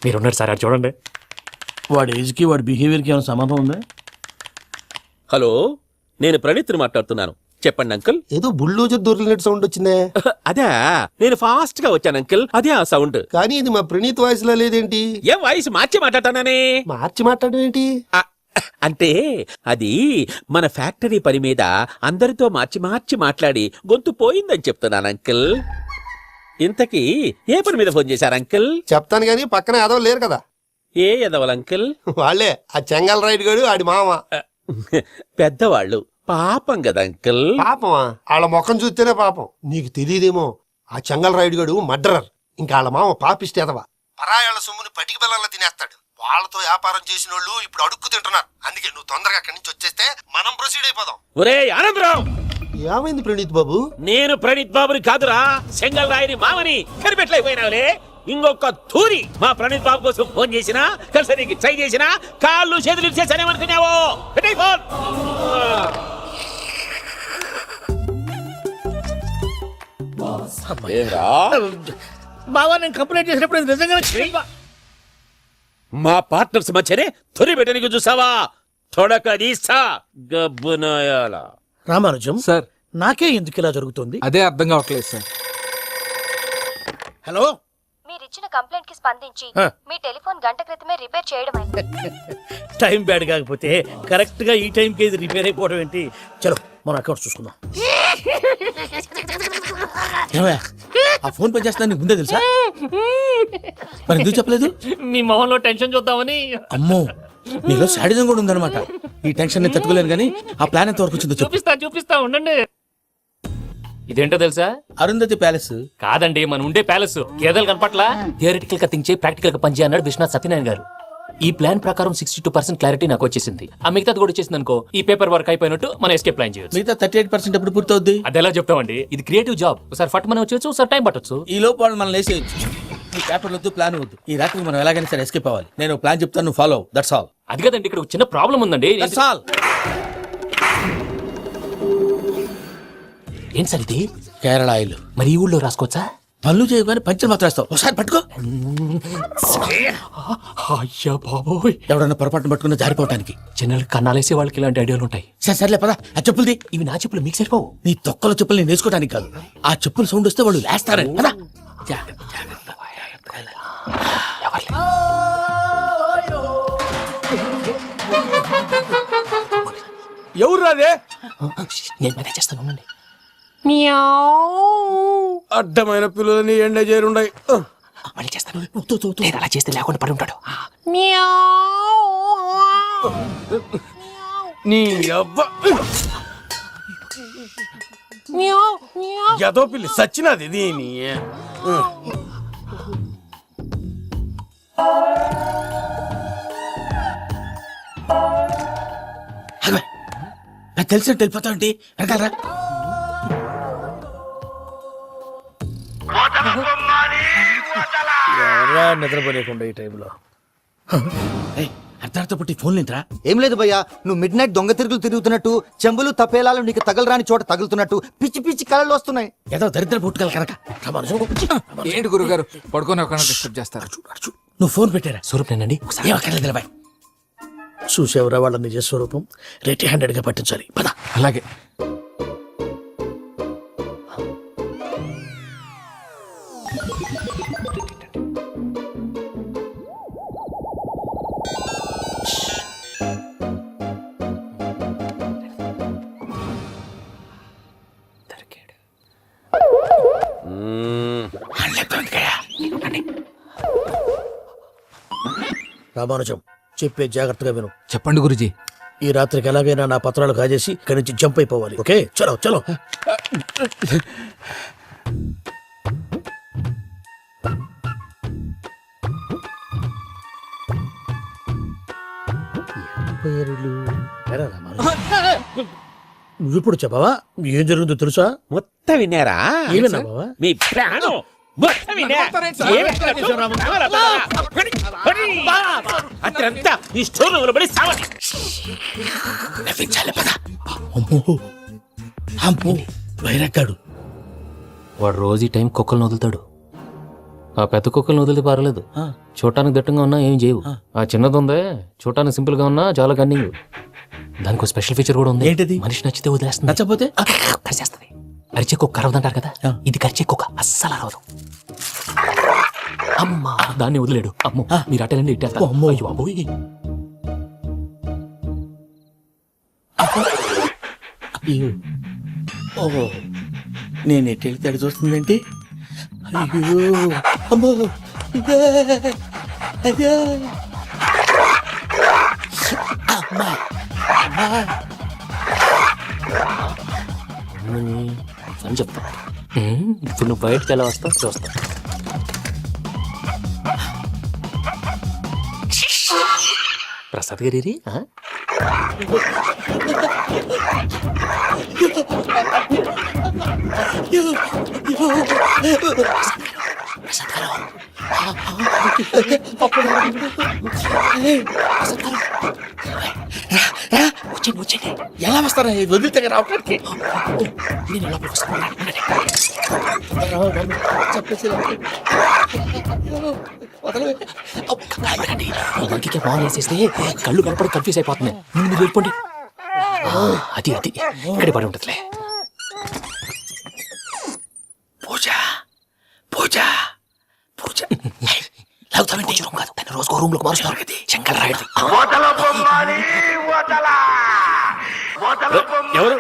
మీరున్నారు సార్, అది చూడండి. వాడి ఏజ్ కి వాడి బిహేవియర్ కి ఏమైనా సంబంధం ఉందా? హలో, నేను ప్రణీత్ని మాట్లాడుతున్నాను. చెప్పండి అంకుల్. ఏదో బుల్డోజర్ దొరికినట్టు సౌండ్ వచ్చిందే. అదే, నేను ఫాస్ట్ గా వచ్చాను అంకుల్, అదే ఆ సౌండ్. కానీ ఇది మా ప్రణీత్ వాయిస్ లో లేదేంటి? ఏ వాయిస్ మార్చి మాట్లాడతానని? మార్చి మాట్లాడడం ఏంటి? అంటే అది మన ఫ్యాక్టరీ పని మీద అందరితో మార్చి మార్చి మాట్లాడి గొంతు పోయిందని చెప్తున్నాను అంకుల్. ఇంతకీ ఏ పని మీద ఫోన్ చేశారు అంకుల్? చెప్తాను గానీ పక్కన ఏదో లేరు కదా. ఏ ఎదవల్ అంకుల్? వాళ్ళే ఆ చెంగల్ రైడ్ గడు ఆడి మామ. పెద్దవాళ్ళు, పాపం కదా అంకుల్. పాపమా? వాళ్ళ ముఖం చూస్తేనే పాపం. నీకు తెలియదేమో, ఆ చెంగల్ రైడ్ గడు మర్డరర్. ఇంకా వాళ్ళ మామ పాపిస్తేదవా. పరాయాళ్ళ సొమ్ముని పటికి బెల్లంలో తినేస్తాడు. వాళ్ళతో వ్యాపారం చేసిన వాళ్ళు ఇప్పుడు అడుక్కు తింటున్నారు. అందుకే నువ్వు తొందరగా అక్కడి నుంచి వచ్చేస్తే మనం ప్రొసీడ్ అయిపోదాం. ఒరే ఆనందరావు, ఏమైంది ప్రణీత్ బాబు? నేను ప్రణీత్ బాబుని కాదురా, సెంగల్ రాయని మామని. కనిపెట్టలేకపోయినావులే. ఇంకొక తూరి మా ప్రణీత్ బాబు కోసం ఫోన్ చేసినా, కలిసి నీకు ట్రై చేసినా, కాళ్ళు చేతులు చేశానేమనుకున్నావో. పెట్టేయ్ ఫోన్. బావా, నేను కంప్లైంట్ చేసినప్పుడు ఇది నిజంగానే మా పార్ట్నర్స్ మధ్యనే తొలి పెట్టడానికి చూసావా? తొడక తీస్తా గబ్బునాయాల. రామానుజం సార్. నాకే ఎందుకు ఇలా జరుగుతుంది? అదే అర్థం కావట్లేదు సార్. హలో, మీరిచ్చిన కంప్లైంట్ కి స్పందించి ఆ. మీ టెలిఫోన్ గంట క్రితమే రిపేర్ చేయడమైంది. టైం బ్యాడ్ కాకపోతే కరెక్ట్ గా ఈ టైంకి ఇది రిపేర్ అయిపోవడం ఏంటి? చలో మన అకౌంట్ చూసుకుందాం. ఏమయ్యా ఆ ఫోన్ పని చేస్తున్నా నీకు ముందే తెలుసా? మరి ఎందుకు చెప్పలేదు? మీ మొహంలో టెన్షన్ చూద్దామని. అమ్మో, నీలో శాడిజం కూడా ఉందన్నమాట. ఈ టెన్షన్ నేను తట్టుకోలేను కానీ ఆ ప్లాన్ ఎంత వరకు వచ్చిందో చెప్పు. చూపిస్తా ఉండండి. ఇదేంటో తెలుసా? అరుంధతి ప్యాలెస్ కాదండి, మన ఉండే ప్యాలెస్. గేదెలు కనపట్లా? థియరిటికల్ గా థింక్ చేయి, ప్రాక్టికల్ గా పనిచేయ అన్నాడు విశ్వనాథ్ సత్యనారాయణ గారు. ఈ ప్లాన్ ప్రకారం 62% క్లారిటీ నాకు వచ్చేసింది. ఆ మిగతాది కూడా వచ్చేసింది అనుకో, ఈ పేపర్ వర్క్ అయిపోయినట్టు మనం ఎస్కేప్ ప్లాన్ చేయొచ్చు. మిగతా 38% ఎప్పుడు పూర్తవుద్ది? అది ఎలా చెప్తామండి? ఇది క్రియేటివ్ జాబ్. ఒకసారి ఫట్ మనం వచ్చేయచ్చు, ఒకసారి టైం పట్టొచ్చు. ఈ లోపు వాళ్ళు మనం లేసేయచ్చు. ఈ పేపర్ వద్దు, ప్లాన్ వద్దు. ఈ రాత్రికి మనం ఎలాగైనా సరే ఎస్కేప్ అవ్వాలి. నేను ప్లాన్ చెప్తాను, నువ్వు ఫాలో. That's all. అది కదండి, ఇక్కడ ఒక చిన్న ప్రాబ్లం ఉందండి. That's all. ఏంటి సార్ ఇది? కేరళ ఆయిల్. మరి ఈ ఊళ్ళో రాసుకోవచ్చా? పనులు చేయగానే పంచర్ మాత్రం వేస్తావు. ఒకసారి పట్టుకో. అయ్యా బాబోయ్, ఎవడన్నా పొరపాటున పట్టుకున్న జారిపోవటానికి. జనరల్ కన్నాలేసే వాళ్ళకి ఇలాంటి ఐడియాలు ఉంటాయి. సర్లే పదా, ఆ చెప్పులది. ఇవి నా చెప్పులు, మీకు సరిపోవు. నీ తొక్కల చెప్పులు నేను వేసుకోవడానికి కాదు, ఆ చెప్పులు సౌండ్ వస్తే వాళ్ళు లేస్తారని. పదా. ఎవరు రాదే? నేను మేనేజ్ చేస్తాను, ఉండండి. అడ్డమైన పిల్లలని ఎండ చేరుండయి. మళ్ళీ చేస్తాను. నేను అలా చేస్తే లేకుండా పడి ఉంటాడు. నీ అవ్వ ఎదో పిల్లి సచ్చినది దీని. నాకు తెలిసినట్టు వెళ్ళిపోతావంటి. వెనకాలరా. ఎవరా నిద్రపోలేకుండా ఈ టైంలో? అర్ధార్థ పుట్టి ఫోన్ లేంట్రా. ఏం లేదు భయ్యా, నువ్వు మిడ్ నైట్ దొంగ తిరుగులు తిరుగుతున్నట్టు, చెంబులు తపేలాలు నీకు తగలరాని చోట తగులుతున్నట్టు పిచ్చి పిచ్చి కళలు వస్తున్నాయి. ఏదో దరిద్ర పుట్టుకల కనుక. ఏంటి గురుగారు పడుకొని ఒక డిస్టర్బ్ చేస్తారు? నువ్వు ఫోన్ పెట్టారా? స్వరూప్ నేనండి. ఏం అక్కర్లేదు బాయ్. చూసేవరా వాళ్ళ నిజ స్వరూపం. రెట్టి హ్యాండెడ్ గా పట్టించాలి. పద. అలాగే. రామానుజం, చెప్పే జాగ్రత్తగా విను. చెప్పండి గురుజీ. ఈ రాత్రికి ఎలాగైనా నా పత్రాలు కాజేసి ఇక్కడి నుంచి జంప్ అయిపోవాలి. ఓకే, చలో చలో. నువ్వు ఇప్పుడు చెప్పవా ఏం జరుగుతుందో తెలుసా? మొత్తం విన్నారా? ఏమన్నా బావా? మీ ప్రాణం మొత్తం విన్నా. అత్రంతా ఈ స్టోర్ రూమ్ లో పడి సావని. నవ్వించాలి. పద. అమ్మో అమ్మో, వైరక్కాడు. వాడు రోజు ఈ టైం కుక్కలను వదులుతాడు. ఆ పెద్ద కుక్కలను వదిలితే పర్లేదు, చూడటానికి దట్టంగా ఉన్నా ఏం చేయవు. ఆ చిన్నది ఉందే, చూడటానికి సింపుల్ గా ఉన్నా చాలా కన్నింగ్. దానికి స్పెషల్ ఫీచర్ కూడా ఉంది. ఏంటిది? మనిషి నచ్చితే వదిలేస్తుంది, నచ్చపోతే కరిచేస్తుంది. అరిచే కుక్క అరవదంటారు కదా, ఇది కరిచే కుక్క అస్సలు అరవదు. అమ్మా, దాన్ని వదిలేడు. అమ్మో, మీరు అటెండి ఇట్టేస్తారు. అమ్మో. అయ్యో బాబోయ్. ఓహో, నేను ఎటు వెళ్తే అటు చూస్తుందేంటి? అయ్యో అమ్మో, అయ్యో అమ్మా, అని చెప్తా. ఇప్పుడు నువ్వు బయటకు ఎలా వస్తావు చూస్తా. ప్రసాద్ గారి వచ్చండి. ఎలా వస్తారా వదిలితే రావడానికి? బాగా వేసేస్తే కళ్ళు కనపడి కన్ఫ్యూజ్ అయిపోతున్నాయి. మీరు వెళ్ళిపోండి. అది అది ఇక్కడే పడి ఉంటుందిలే. రోజుకో రూమ్ లోకి మారుస్తున్నారు కదా శంకర్ రాయుడు. ఎవరు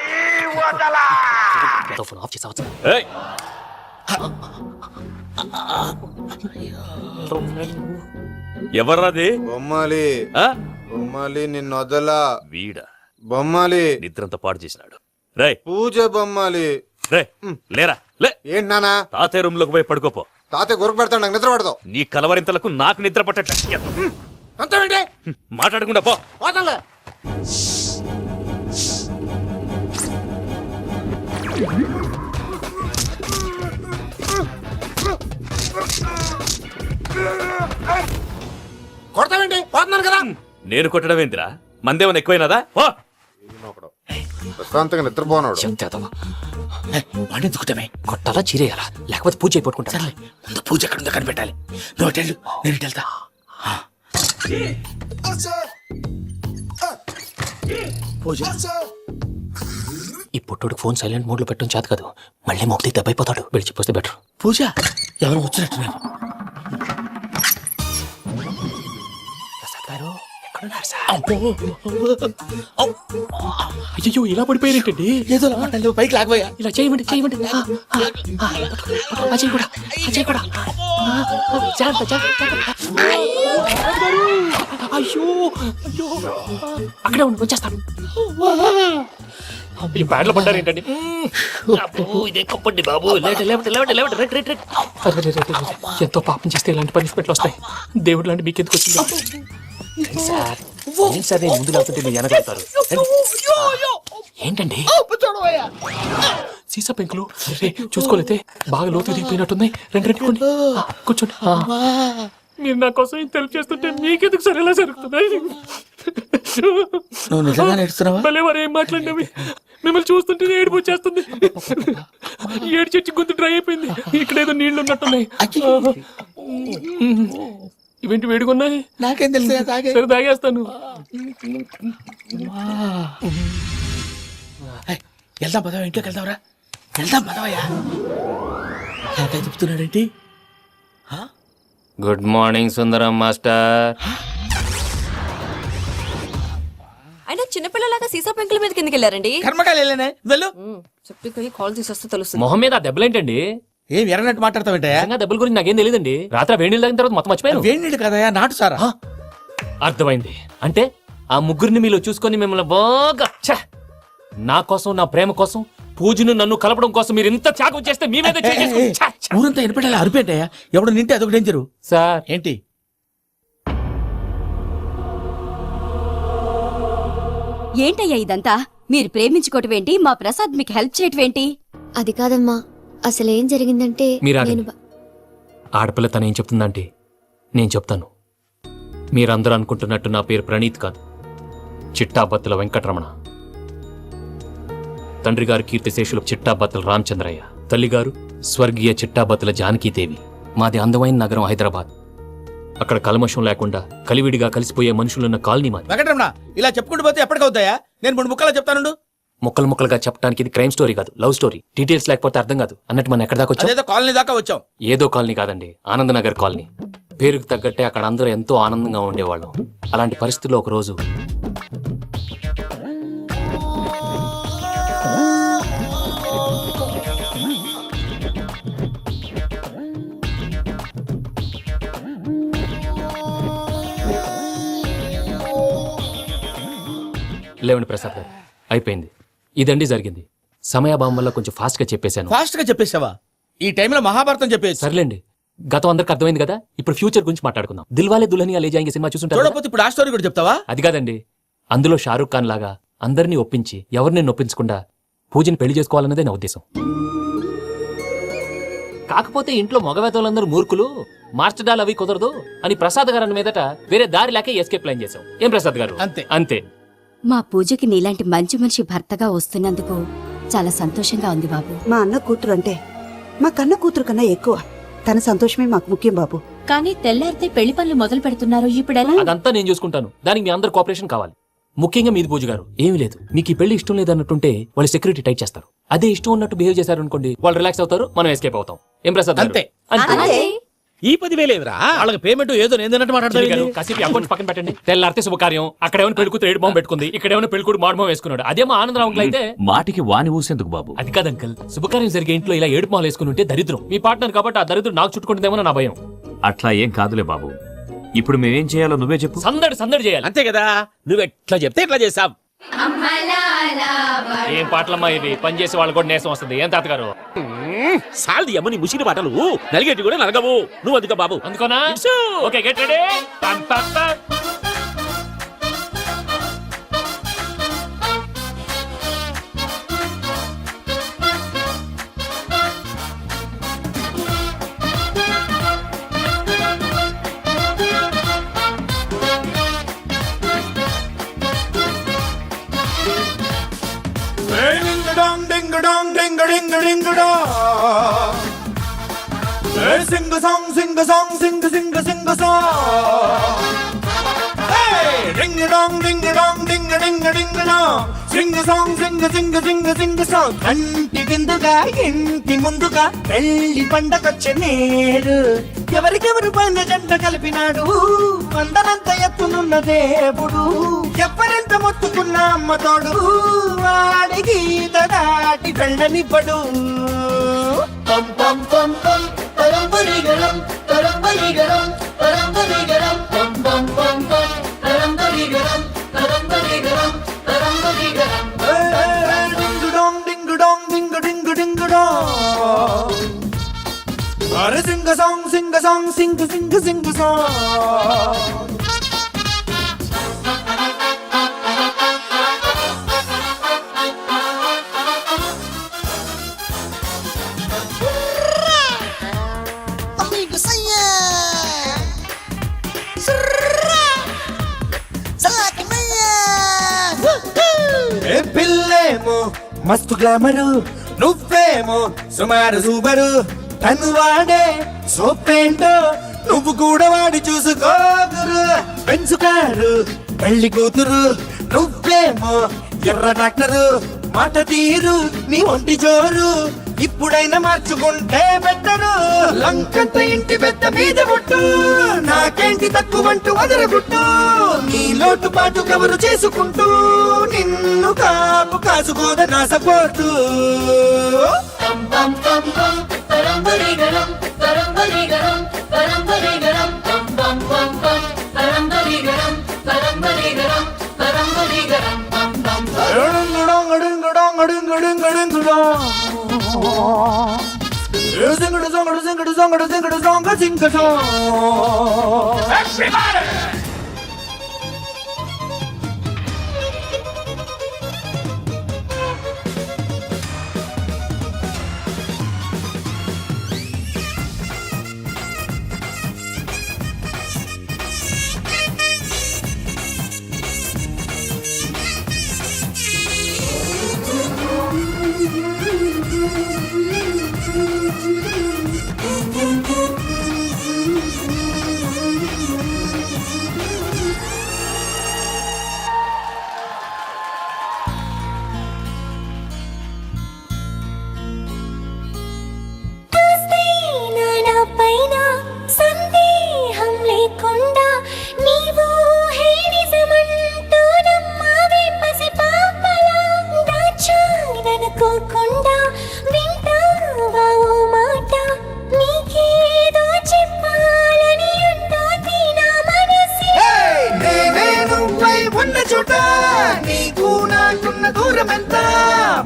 ఫోన్ ఆఫ్ చేసావచ్చు. ఏయ్! ఎవర్రాది? బొమ్మాలి ఆ? బొమ్మాలి నిన్ను వదలా. వీడా బొమ్మాలి నిద్రంతా పాడు చేసినాడు. రేయ్ పూజ బొమ్మాలి. రే లేరా లే. ఏంటి నానా? తాతయ్య రూమ్ లోకి పోయి పడుకోపో. తాతయ్య గురకు పెడతాడు, నాకు నిద్ర పడతావు. నీ కలవరింతలకు నాకు నిద్ర పట్టట్లే. అంతేంటి? మాట్లాడకుండా పో. పోతాలే. కొడతావేంటి? పోతున్నాను కదా. నేను కొట్టడం ఏందిరా? మందేమన్నా ఎక్కువైనదా? పో. ప్రశాంతంగా నిద్రపోనాడు. వాడెందుకుంటామే కొట్టాలా చీరేయాలా లేకపోతే పూజ అయిపోట్టుకుంటా. సర్లే ముందు పూజ ఎక్కడ ఉందో కనిపెట్టాలి. నువ్వు వెళ్ళు, నేను ఇటు వెళ్తా. పూజ ఈ పుట్టోడు ఫోన్ సైలెంట్ మోడ్ లో పెట్టడం చేత కాదు. మళ్ళీ మొక్కి దెబ్బైపోతాడు. వెళ్ళి చెప్పొస్తే బెటర్. పూజ ఎవరు వచ్చినట్టున్నారు. ప్రసాద్ గారు ఎక్కడున్నారు సార్? అయ్యో ఇలా పడిపోయారేంటండి? ఏదో మాటలు పైకి లాగబోయా. ఇలా చేయమండి చేయమండి. అజయ్ కూడా అజయ్ కూడా. జాగ్రత్త, జాగ్రత్త, జాగ్రత్త. అయ్యో అయ్యో అక్కడే ఉండి వచ్చేస్తాను. ఈ బ్యాడ్లో పడ్డారు ఏంటండి? ఇదే కప్పండి బాబు. ఎంతో పాపం చేస్తే ఇలాంటి పనిష్మెంట్లు వస్తాయి. దేవుడు లాంటి మీకు ఎందుకు వచ్చింది సార్? ఏం సార్ నేను ముందు లేకపోతే మీరు వెనకాడతారు ఏంటండి? సీసా పెంకులు చూసుకోలేతే బాగా లోతు దిగిపోయినట్టున్నాయి. రెండు కూర్చోండి. మీరు నా కోసం ఇంత హెల్ప్ చేస్తుంటే మీకెందుకు సరే ఎలా జరుగుతుంది? నువ్వు నిజంగా నేర్చున్నావా? భలే వారు ఏం మాట్లాడినవి. మిమ్మల్ని చూస్తుంటే ఏడుపు వచ్చేస్తుంది. ఏడు చెట్టు గొంతు డ్రై అయిపోయింది. ఇక్కడ ఏదో నీళ్లు ఉన్నట్టున్నాయి. ఇవేంటి వేడుకున్నాయి? నాకేం తెలుసు. సరే తాగేస్తాను. వెళ్దాం పదవా, ఇంట్లోకి వెళ్దాంరా. వెళ్దాం పదవయ్యా. తాతయ్య చెప్తున్నాడేంటి? గుడ్ మార్నింగ్ సుందరం మాస్టర్. అయినా చిన్నపిల్లలాగా సీసా పెంకుల మీద కిందకి వెళ్ళారండి. కర్మకాయలు వెళ్ళానే. వెళ్ళు. చెప్పి కాల్ తీసేస్తే తెలుస్తుంది. మొహం మీద ఆ దెబ్బలేంటండి? ఏం ఎర్రనట్టు మాట్లాడతావేంటయా? దెబ్బల గురించి నాకేం తెలియదండి. రాత్రి వేడి నీళ్ళు తాగిన తర్వాత మొత్తం మర్చిపోయాను. వేడి నీళ్ళు కదయా, నాటు సారా. అర్థమైంది. అంటే ఆ ముగ్గురిని మీలో చూసుకొని మిమ్మల్ని బాగా నా కోసం, నా ప్రేమ కోసం, పూజను నన్ను కలపడం కోసం మీరు ఇంత త్యాగం చేస్తే మీ మీద ఊరంతా వినపడేలా అరిపేంటయ్యా. ఎవడు నింటే అదొక డేంజరు. సార్ ఏంటి? ఏంటయ్యా ఇదంతా? మీరు ప్రేమించుకోవటం ఏంటి? మా ప్రసాద్ మీకు హెల్ప్ చేయటం ఏంటి? అది కాదమ్మా, అసలు ఏం జరిగిందంటే మీరు ఆడపిల్ల తను ఏం చెప్తుందంటే నేను చెప్తాను. మీరందరూ అనుకుంటున్నట్టు నా పేరు ప్రణీత్ కాదు, చిట్టాబత్తుల వెంకటరమణ. తండ్రి గారు కీర్తిశేషులు చిట్టాబత్తుల రామచంద్రయ్య, తల్లిగారు స్వర్గీయ చిట్టాబత్తుల జానకీదేవి. మాది అందమైన నగరం హైదరాబాద్. అక్కడ కల్మషం లేకుండా కలివిడిగా కలిసిపోయే మనుషులున్న కాలనీ మాది. వెంకటరమణ ఇలా చెప్పుకుంటూ పోతే ఎప్పటికవుతాయా? నేను 3 ముక్కలా చెప్తాను. ముక్కలు ముక్కలుగా చెప్పడానికి ఇది క్రైమ్ స్టోరీ కాదు, లవ్ స్టోరీ. డీటెయిల్స్ లేకపోతే అర్థం కాదు. అన్నట్టు మనం ఎక్కడ దాకా వచ్చాం? ఏదో కాలనీ దాకా వచ్చాం. ఏదో కాలనీ కాదండి, ఆనందనగర్ కాలనీ. పేరుకు తగ్గట్టే అక్కడ అందరూ ఎంతో ఆనందంగా ఉండేవాళ్ళం. అలాంటి పరిస్థితుల్లో ఒక రోజు లేవండి ప్రసాద్ గారు, అయిపోయింది. ఇదండి జరిగింది. సమయాభావం వల్ల కొంచెం ఫాస్ట్ గా చెప్పేశాను. ఫాస్ట్ గా చెప్పేసావా? ఈ టైంలో మహాభారతం చెప్పేసి. సర్లేండి, గతం అందరికి అర్థమైంది కదా. ఇప్పుడు ఫ్యూచర్ గురించి మాట్లాడుకుందాం. దిల్వాలే దుల్హనియా లే జాయేంగే సినిమా చూసుంటారు. చూడకపోతే ఇప్పుడు ఆ స్టోరీ కూడా చెప్తావా? అది కాదండి, అందులో షారూఖ్ ఖాన్ లాగా అందరినీ ఒప్పించి ఎవరిని నొప్పించకుండా పూజని పెళ్లి చేసుకోవాలన్నదే నా ఉద్దేశం. కాకపోతే ఇంట్లో మగవేతలందరూ మూర్ఖులు, మార్చడాలు అవి కుదరదు అని ప్రసాద్ గారు అన్న మీదట వేరే దారి లేక ఎస్కేప్ ప్లాన్ చేశాం. ఏం ప్రసాద్ గారు? అంతే అంతే. మా పూజకి నీలాంటి మంచి మనిషి భర్తగా వస్తున్నందుకు చాలా సంతోషంగా ఉంది బాబు. మా అన్న కూతురు అంటే మా కన్న కూతురు కన్నా ఎక్కువ. తన సంతోషమే మాకు ముఖ్యం బాబు. కానీ తెల్లారితే పెళ్లి పనులు మొదలు పెడుతున్నారు. ఇప్పుడు అదంతా నేను చూసుకుంటాను. దానికి మీ అందరు కోఆపరేషన్ కావాలి. ముఖ్యంగా మీది పూజ గారు. ఏమీ లేదు, మీకు ఈ పెళ్లి ఇష్టం లేదన్నట్టుంటే వాళ్ళు సెక్యూరిటీ టైట్ చేస్తారు. అదే ఇష్టం ఉన్నట్టు బిహేవ్ చేశారు అనుకోండి, వాళ్ళు రిలాక్స్ అవుతారు, మనం ఎస్కేప్ అవుతాం. ఏం ప్రసాద్? అంతే. ఈ 10,000 ఏదిరా? వాళ్ళకి పేమెంట్ ఏదో నేను తిన్నట్టు చిన్ని గారు, మాట్లాడతాను. కాసేపు అకౌంట్ పక్కన పెట్టండి. తెల్లారితే శుభకార్యం. అక్కడ ఏమైనా పెళ్ళికూతురు ఏడు బాంబు పెట్టుకుంది, ఇక్కడ ఏమైనా పెళ్ళికూడు మాడుమో వేసుకున్నాడు. అదేమో ఆనందరావు అంకుల్ అయితే మాటికి వాని ఊసేందుకు బాబు? అది కాదు అంకల్, శుభకార్యం జరిగే ఇంట్లో ఇలా ఏడు మాలు వేసుకుని ఉంటే దరిద్రం. మీ పార్ట్నర్ కాబట్టి ఆ దరిద్రం నాకు చుట్టుకుంటుందేమో నా భయం. అట్లా ఏం కాదులే బాబు. ఇప్పుడు మేమేం చేయాలో నువ్వే చెప్పు. సందడి సందడి చేయాలి. అంతే కదా, నువ్వు ఎట్లా చెప్తే ఎట్లా చేసాం. ఏం పాటలమ్మా ఇవి? పని చేసే వాళ్ళు కూడా నేసం వస్తుంది. ఏం తాతగారు? సాల్ది అమ్మ నీ ముసిరి పాటలు నలిగేటి కూడా నలగవు. నువ్వు అందుకో బాబు. అందుకోనా? ఇట్సు. Okay, get ready. పం పం పం. Ding-a-dong, ding-a-dong, ding-a-ding-a-ding-a-ding-a-dong. Hey, sing-a-song, sing-a-song, sing-a-sing-a-sing-a-song. Hey, ding-a-dong, ding-a-dong, ding-a-ding-a-ding-a-dong. Sing-a-song, sing-a-sing-a-sing-a-sing-a-song. కంటి విందుగా ఇంటి ముందుగా పెళ్లి పండగొచ్చే నేడు. ఎవరికెవరు పైన జంట కలిపినాడు, అందరంత ఎత్తునున్న దేవుడు. ఎవరెంత మొత్తుకున్న అమ్మ తోడు, వాడి గీత దాటి వెళ్ళనివ్వడు. పం పం పం పం పరంపరిగరం పరంపరిగరం పరంపరిగరం పం పం పం పం పరంపరిగరం పరంపరిగరం పరంపరిగరం. డింగుడాంగ్ డింగుడాంగ్ డింగు డింగు డింగుడాంగ్. అరే సింగ సాంగ్ సింగ సాంగ్ సింగ సింగ సింగ సాంగ్. పిల్లేమో మస్తు గ్లామరు, నువ్వేమో సుమారు సూపరు. తను వాడే సోపేంటో నువ్వు కూడా వాడి చూసుకోగురు. పెంచుకారు పెళ్లి కూతురు, నువ్వేమో ఎర్ర డాక్టరు. మాట తీరు నీ ఒంటి జోరు, ఇప్పుడైనా మార్చుకుంటే బెట్టరు. లంకంత ఇంటి పెద్ద మీద పుట్టు, నాకేంటి తక్కువంటూ వదలగుట్టు. నీ లోటు పాటు కవరు చేసుకుంటూ, నిన్ను కాపు కాసుకోద నా సపోర్టు. పం పం పం పం పరంపరిగరం పరంపరిగరం పరంపరిగరం పం పం పం పం పరంపరిగరం పరంపరిగరం పరంపరిగరం పం పం పం.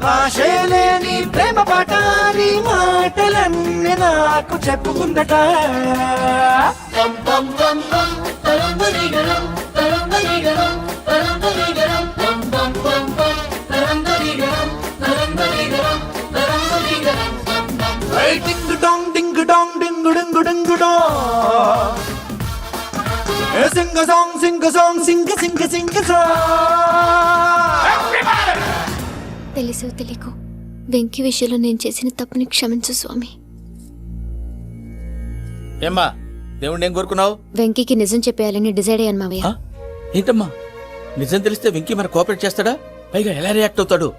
భాషలేని ప్రేమ పాట, నీ మాటలన్నీ నాకు చెప్పుకుందట. పం పం పం పం పరంపరిగరం పరంపరిగరం పరంపరిగరం పం పం పం పం పరంపరిగరం పరంపరిగరం పరంపరిగరం పం పం. డింగు డాంగ్ డింగు డాంగ్ డింగు డింగు డింగు డాంగ్. సింగ సాంగ్ సింగ సాంగ్ సింగ సింగ సింగ సాంగ్. తెలుసు తెలియకు వెంకీ విషయంలో నేను చేసిన తప్పుని క్షమించు స్వామి. ఏమ్మా దేవుణ్ణి ఏం కోరుకున్నావు? వెంకీకి నిజం చెప్పేయాలని డిసైడ్ అయ్యాను మావయ్య. ఏంటమ్మా నిజం తెలిస్తే వెంకీ మన కోఆపరేట్ చేస్తాడా? పైగా ఎలా రియాక్ట్ అవుతాడు?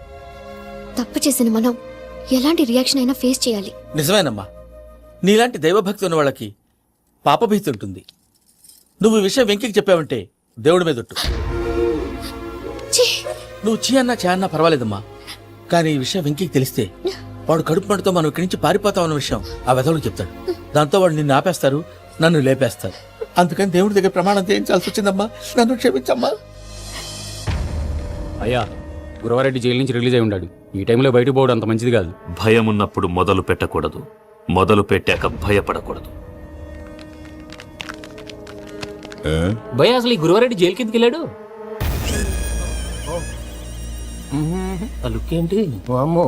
తప్పు చేసిన మనం ఎలాంటి రియాక్షన్ అయినా ఫేస్ చేయాలి. నిజమేనమ్మా, నీలాంటి దైవభక్తి ఉన్న వాళ్ళకి పాపభీతి ఉంటుంది. నువ్వు ఈ విషయం వెంకికి చెప్పావంటే దేవుడి మీద ఒట్టు. నువ్వు చీ అన్నా చే అన్నా పర్వాలేదమ్మా, కానీ ఈ విషయం వెంకికి తెలిస్తే వాడు కడుపు మంటతో మనం ఇక్కడి నుంచి పారిపోతామన్న విషయం ఆ వెధవుడికి చెప్తాడు. దాంతో వాడు నిన్ను ఆపేస్తారు, నన్ను లేపేస్తారు. అందుకని దేవుడి దగ్గర ప్రమాణం చేయించాల్సి వచ్చిందమ్మా. నన్ను క్షమించమ్మా. అయ్యా, గురవారెడ్డి జైలు నుంచి రిలీజ్ అయి ఉన్నాడు. ఈ టైంలో బయటకు పోవడం అంత మంచిది కాదు. భయం ఉన్నప్పుడు మొదలు పెట్టకూడదు, మొదలు పెట్టాక భయపడకూడదు. భయ అసలు ఈ గురువారెడ్డి జైలు కిందకి వెళ్ళాడు. ఆ లుక్ ఏంటి? వామ్మో.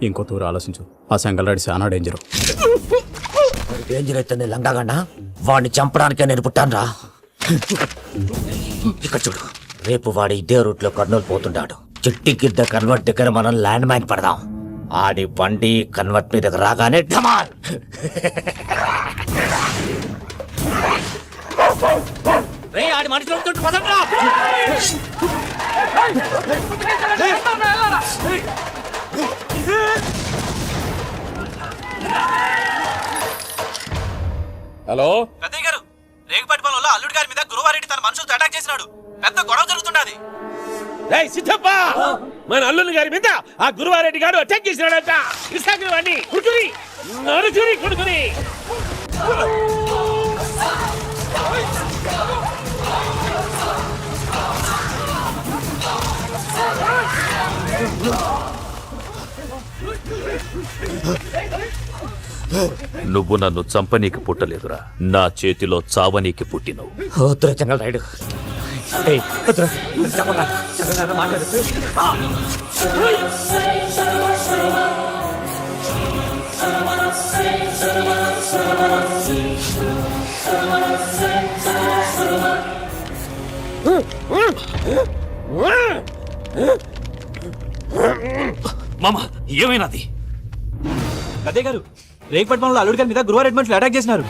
ఇంకో తూరు ఆలోచించు. ఆ సంగల్రాడి చాలా డేంజర్. డేంజర్ అయితే లంగాగండ వాడిని చంపడానికే నేను పుట్టాను. ఇక్కడ చూడు, రేపు వాడి ఇదే రూట్ లో కర్నూలు పోతుంటాడు. చిట్టి గిద్ద కన్వర్ట్ దగ్గర మనం ల్యాండ్ మైన్ పడదాం. ఆడి బండి కన్వర్ట్ మీద రాగానే ఢమాల్. ఆడి మనిషి హలో పెద్దయ్య గారు, రేగుపాటి పొలంలో అల్లుడి గారి మీద గురువారెడ్డి తన మనుషులతో అటాక్ చేసినాడు. పెద్ద గొడవ జరుగుతున్నది. సిద్ధప్ప, మన అల్లుని గారి మీద ఆ గురువారెడ్డి గారు అటాక్ చేసినాడట. ఇసాగివాడిని కుడుకుని నరుచుని కుడుకుని. నువ్వు నన్ను చంపనీకి పుట్టలేదురా, నా చేతిలో చావనీకి పుట్టినవు. వద్దురా చెంగల్ రైడు. మామ, ఏమైనాది? పెద్దయ్య గారు, రేగుపాటి పొలంలో అల్లుడి గారి మీద గురువారెడ్డి మనుషులు అటాక్ చేసినారు.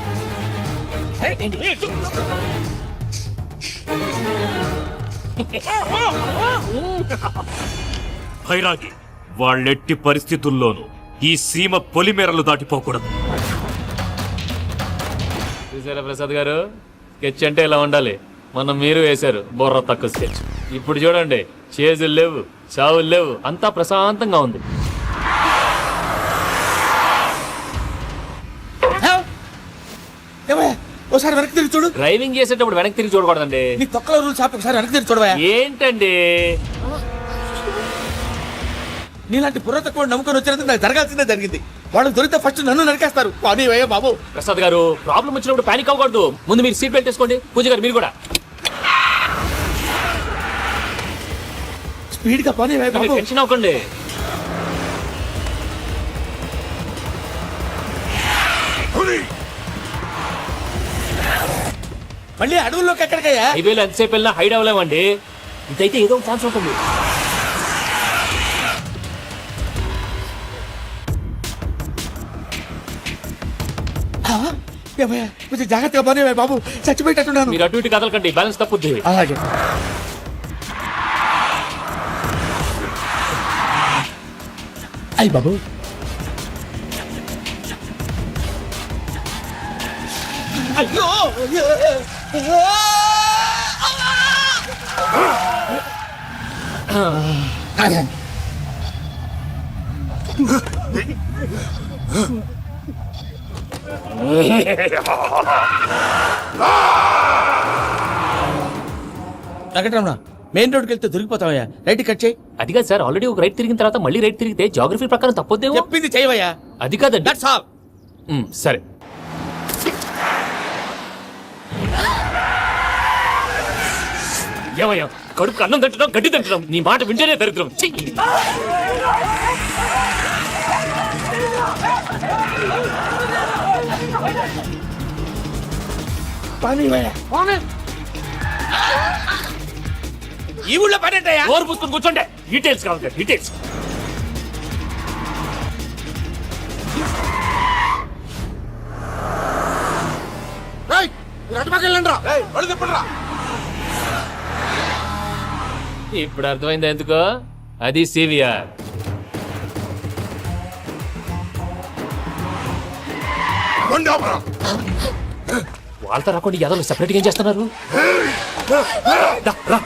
భైరాగి, వాళ్ళెట్టి పరిస్థితుల్లోనూ ఈ సీమ పొలిమేరలు దాటిపోకూడదు. చూసారా ప్రసాద్ గారు, స్కెచ్ అంటే ఇలా ఉండాలి. మనం మీరు వేశారు బొర్ర తక్కువ స్కెచ్. ఇప్పుడు చూడండి, చేజులు లేవు, చావులు లేవు, అంతా ప్రశాంతంగా ఉంది. ఒకసారి వెనక్కి తిరిగి చూడు. డ్రైవింగ్ చేసేటప్పుడు వెనక్కి తిరిగి చూడకూడదండి. నీ తొక్కల రూల్స్ ఆపి ఒకసారి వెనక్కి తిరిగి చూడవా. ఏంటండి నీలాంటి బుర్ర తక్కువ నమ్ముకొని వచ్చినందుకు నాకు జరగాల్సిందే జరిగింది. వాళ్ళకి దొరికితే ఫస్ట్ నన్ను నరికేస్తారు. కానీ అయ్యా బాబు. ప్రసాద్ గారు, ప్రాబ్లం వచ్చినప్పుడు పానిక్ అవ్వకూడదు. ముందు మీరు సీట్ బెల్ట్ వేసుకోండి. పూజ గారు మీరు కూడా స్పీడ్ గా పని బాబు. టెన్షన్ అవ్వకండి. మళ్ళీ అడవుల్లోకి ఎక్కడికయ్యా? హైవేలో ఎంతసేపు వెళ్ళినా హైడ్ అవ్వలేమండి. ఇదైతే ఏదో ఒక ఛాన్స్ ఉంటుంది. కొంచెం జాగ్రత్తగా పని బాబు, చచ్చిపోయేటట్టున్నాను. మీరు అటు ఇటు కదలకండి, బ్యాలెన్స్ తప్పుద్ది. అలాగే. అయ్యి బాబు, అయ్యో వెంకటరమణ, మెయిన్ రోడ్కి వెళ్తే దొరికిపోతావయ్యా. రైట్ కట్ చేయి. అది కాదు సార్, ఆల్రెడీ ఒక రైట్ తిరిగిన తర్వాత మళ్ళీ రైట్ తిరిగితే జాగ్రఫీ ప్రకారం తప్పొద్దేమో. చెప్పింది చేయవయ్యా. అది కాదండి. That's all. సరే. ఏమయ్యా, కడుపుకు అన్నం తింటున్నాం, గడ్డి తింటున్నాం, నీ మాట వింటేనే దరిద్రం. ఈ ఊళ్ళో పడేటయ్యా. ఓరు పుస్తకం కూర్చోండి. డీటెయిల్స్ కావాలి, డీటెయిల్స్. ఇప్పుడు అర్థమైంది ఎందుకో. అది సివిఆర్. వాళ్ళతో రాకుండా యాదవ్ సెపరేట్గా ఏం చేస్తున్నారు? దా, రా.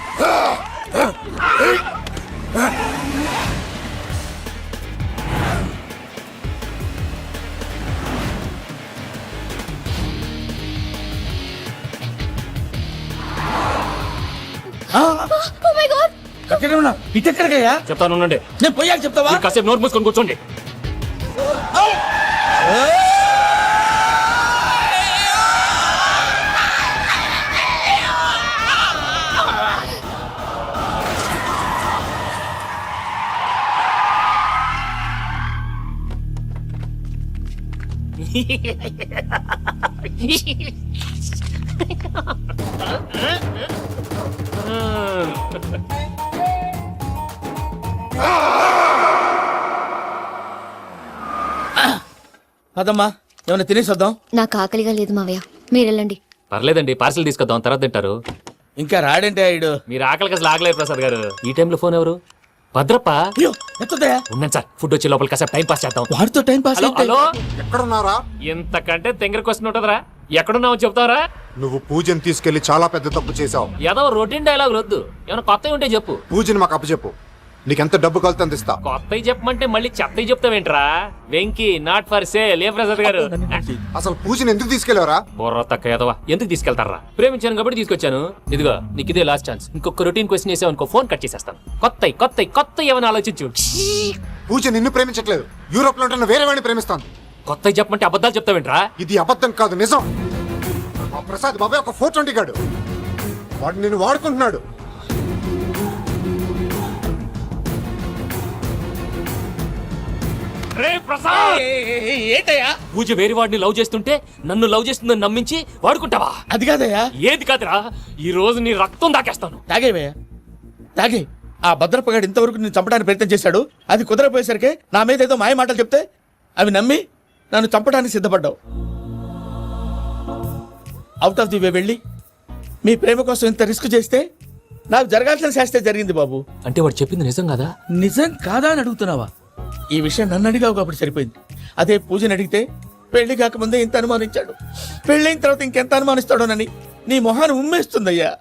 ఎక్కడ ఉన్నా ఇటెక్కడికయ్యా? చెప్తాను ఉండండి. నేను పోయాక చెప్తావా? మీరు కాసేపు నోట్ మూసుకొని కూర్చోండి. అదమ్మా ఏమైనా తినేసి వద్దాం. నాకు ఆకలిగా లేదు మావయ్య, మీరు వెళ్ళండి. పర్లేదండి, పార్సిల్ తీసుకొద్దాం, తర్వాత తింటారు. ఇంకా రాడంటే ఆయుడు. మీరు ఆకలికి అసలు ఆగలేదు ప్రసాద్ గారు. ఈ టైంలో ఫోన్ ఎవరు? భద్రప్ప. అయ్యో ఎత్తదయ్యా. ఉన్నాను సార్, ఫుడ్ వచ్చే లోపల కాసేపు టైం పాస్ చేద్దాం. వాడితో టైం పాస్. హలో హలో, ఎక్కడున్నారా? ఇంతకంటే తెంగర క్వశ్చన్ ఉంటుందిరా. ఎక్కడున్నావు చెప్తావరా? నువ్వు పూజని తీసుకెళ్లి చాలా పెద్ద తప్పు చేశావు. ఏదో రొటీన్ డైలాగ్ వద్దు, ఏమైనా కొత్తవి ఉంటే చెప్పు. పూజని మాకు అప్పచెప్పు, నీకెంత డబ్బు కలితే అంత ఇస్తా. కొత్తవి చెప్పమంటే మళ్ళీ చెత్తవి చెప్తావేంట్రా? Venky not for sale. ఏ ప్రసాద్ గారు? అసలు పూజని ఎందుకు తీసుకెళ్లేవరా? బొర్ర తక్క ఏదవా, ఎందుకు తీసుకెళ్తారా? ప్రేమించాను కాబట్టి తీసుకొచ్చాను. ఇదిగో నీకు ఇదే లాస్ట్ ఛాన్స్. ఇంకొక రొటీన్ క్వశ్చన్ చేసావు అనుకో, ఫోన్ కట్ చేసేస్తాను. కొత్త ఏమైనా ఆలోచించు. పూజ నిన్ను ప్రేమించట్లేదు, యూరోప్ లో ఉంటున్న వేరే వాడిని ప్రేమిస్తాను. కొత్తవి చెప్పమంటే అబద్ధాలు చెప్తావేంట్రా? ఇది అబద్ధం కాదు, నిజం. ఆ ప్రసాద్ బాబాయ్ ఒక 420 గాడు, వాడు నిన్ను వాడుకుంటున్నాడు. రే ప్రసాద్, ఏంటయ్యా? పూజ వేరే వాడిని లవ్ చేస్తుంటే నన్ను లవ్ చేస్తుందని నమ్మించి వాడుకుంటావా? అది కాదయ్యా. ఏది కాదురా, ఈ రోజు నీ రక్తం దాకేస్తాను. తాగేవయ్యా తాగే. ఆ భద్రప్పగాడు ఇంతవరకు నేను చంపడానికి ప్రయత్నం చేశాడు. అది కుదరపోయేసరికి నా మీద ఏదో మాయ మాటలు చెప్తే అవి నమ్మి నన్ను చంపడానికి సిద్ధపడ్డావు. అవుట్ ఆఫ్ ది వే వెళ్ళి మీ ప్రేమ కోసం ఇంత రిస్క్ చేస్తే నాకు జరగాల్సిన శాస్త్రే జరిగింది బాబు. అంటే వాడు చెప్పింది నిజం కదా? నిజం కాదా అని అడుగుతున్నావా? ఈ విషయం నన్ను అడిగావు కాబట్టి సరిపోయింది. అదే పూజని అడిగితే పెళ్లి కాకముందే ఇంత అనుమానించాడు, పెళ్ళైన తర్వాత ఇంకెంత అనుమానిస్తాడోనని నీ మొహాన్ని ఉమ్మేస్తుందయ్యా.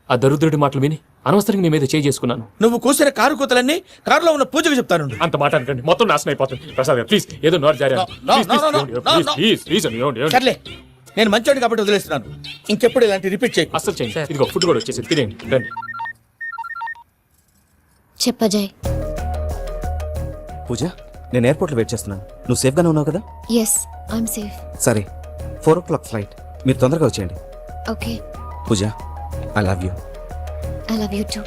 ఆ దరిద్రుడి మాటలు విని అనవసరంగా నీ మీద చేయి చేసుకున్నాను. నువ్వు కూసిన కారు కూతలన్నీ కారులో ఉన్న పూజకు చెప్తాను. అంత మాట అనకండి, మొత్తం నాశనం అయిపోతుంది. ప్రసాద్ ప్లీజ్, ఏదో నోరు జారీ. సర్లే, నేను మంచోడి కాబట్టి వదిలేస్తున్నాను. ఇంకెప్పుడు ఇలాంటి రిపీట్ చేయి. అస్సలు చేయండి. ఇదిగో ఫుడ్ కూడా వచ్చేసి తినేయండి, రండి. చెప్పజాయ్. పూజ, నేను ఎయిర్పోర్ట్లో వెయిట్ చేస్తున్నాను. నువ్వు సేఫ్గానే ఉన్నావు కదా? Yes, I'm safe. సరే, 4 o'clock ఫ్లైట్. మీరు తొందరగా వచ్చేయండి. Okay. Pooja, I love you. I love you too.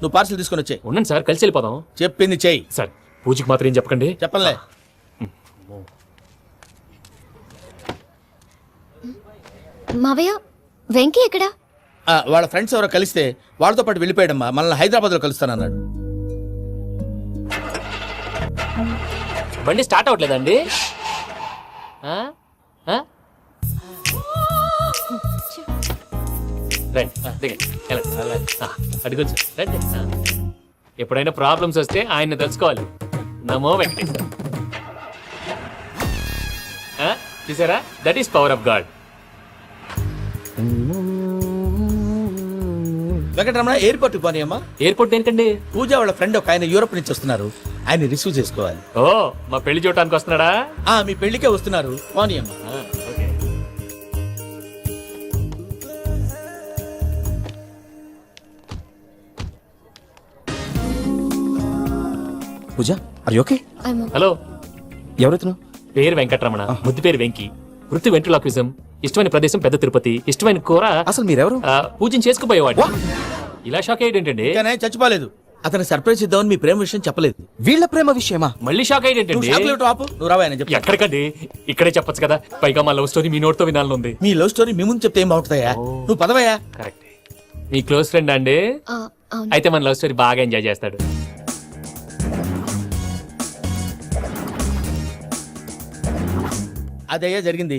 నువ్వు పార్సల్ తీసుకొని వచ్చే. ఉండండి సార్, కలిసి వెళ్ళిపోదాం. చెప్పింది చెయ్యి. సార్, పూజకి మాత్రం ఏం చెప్పకండి. చెప్పలే. మావయ్య, వెంకీ ఎక్కడా? వాళ్ళ ఫ్రెండ్స్ ఎవరో కలిస్తే వాళ్ళతో పాటు వెళ్ళిపోయాడమ్మా. మనల్ని హైదరాబాద్లో కలుస్తానన్నాడు. బండి స్టార్ట్ అవ్వట్లేదండి. అడుగుచ్చు రండి. ఎప్పుడైనా ప్రాబ్లమ్స్ వస్తే ఆయన్ని తెలుసుకోవాలి. నమో వెంకటేశ్వర. చూసారా, that is power of God. Venkataramana, airport పోనీ అమ్మా. ఎయిర్పోర్ట్ ఏంటండి? పూజ వాళ్ళ ఫ్రెండ్ ఒక ఆయన యూరోప్ నుంచి వస్తున్నారు, ఆయన రిసీవ్ చేసుకోవాలి. ఓ, మా పెళ్లి చూడటానికి వస్తున్నాడా? మీ పెళ్లికే వస్తున్నారు, పోనీ అమ్మా. Okay. Pooja, are you okay? Hello, ఎవరైతున్నావు? పేరు వెంకటరమణ, ముద్దు పేరు వెంకీ, వృత్తి వెంట్రులాక్విజం, ఇష్టమైన ప్రదేశం పెద్ద తిరుపతి, ఇష్టమైన కూర. అసలు మీరెవరు? పూజను చేసుకుపోయేవాడు. ఇలా షాక్ అయ్యేటండి. చచ్చిపోలేదు. అతను సర్ప్రైజ్ ఇద్దామని మీ ప్రేమ విషయం చెప్పలేదు. వీళ్ళ ప్రేమ విషయమా? మళ్ళీ షాక్ అయ్యేటండి. ఎక్కడికండి, ఇక్కడే చెప్పొచ్చు కదా. పైగా మా లవ్ స్టోరీ మీ నోట్తో వినాలని ఉంది. మీ లవ్ స్టోరీ మీ ముందు చెప్తే ఏం బాగుంటుందయ్యా? నువ్వు పదవయ్యా. కరెక్ట్. మీ క్లోజ్ ఫ్రెండ్ అండి? అయితే మన లవ్ స్టోరీ బాగా ఎంజాయ్ చేస్తాడు. అదయ్యా జరిగింది.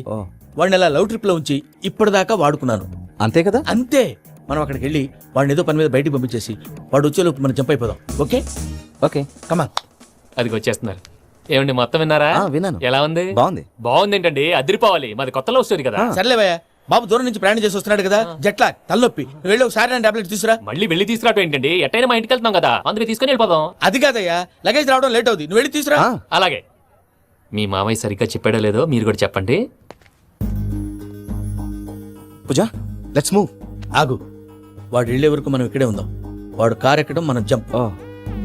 వాడిని అలా లవ్ ట్రిప్ లో ఉంచి ఇప్పటిదాకా వాడుకున్నాను. అంతే కదా? అంతే. మనం అక్కడికి వెళ్ళి వాడిని ఏదో పని మీద బయటికి పంపించేసి వాడు వచ్చేలోపు మనం జంప్ అయిపోదాం. ఓకే ఓకే కమా. అదిగో వచ్చేస్తున్నారు. ఏమండి మొత్తం విన్నారా? విన్నాను. ఎలా ఉంది? బాగుంది. బాగుంది ఏంటండి, అదిరిపోవాలి. మాది కొత్త లవ్ స్టోరీ కదా. సర్లేవయ్యా, బాబు దూరం నుంచి ప్రయాణం చేసి వస్తున్నాడు కదా, జట్లా తలనొప్పి, నువ్వు వెళ్ళి ఒకసారి టాబ్లెట్ తీసుకురా. మళ్ళీ వెళ్ళి తీసుకురావటం ఏంటండి? ఎట్టైనా మా ఇంటికి వెళ్తున్నాం కదా, అందుకే తీసుకుని వెళ్ళిపోదాం. అది కాదయ్యా, లగేజ్ రావడం లేట్ అవుతుంది, నువ్వు వెళ్ళి తీసుకురా. అలాగే. మీ మామయ్య సరిగ్గా చెప్పాడో లేదో మీరు కూడా చెప్పండి. పూజ లెట్స్ మూవ్. ఆగు, వాడు వెళ్ళే వరకు మనం ఇక్కడే ఉందాం. వాడు కార్ ఎక్కడం, మనం జంప్.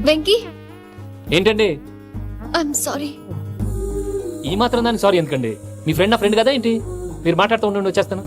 వెంకీ, ఏంటండి ఐఎమ్ సారీ. ఈ మాత్రం దానికి సారీ ఎందుకండి? మీ ఫ్రెండ్ నా ఫ్రెండ్ కదా ఏంటి? మీరు మాట్లాడుతూ ఉండండి, వచ్చేస్తాను.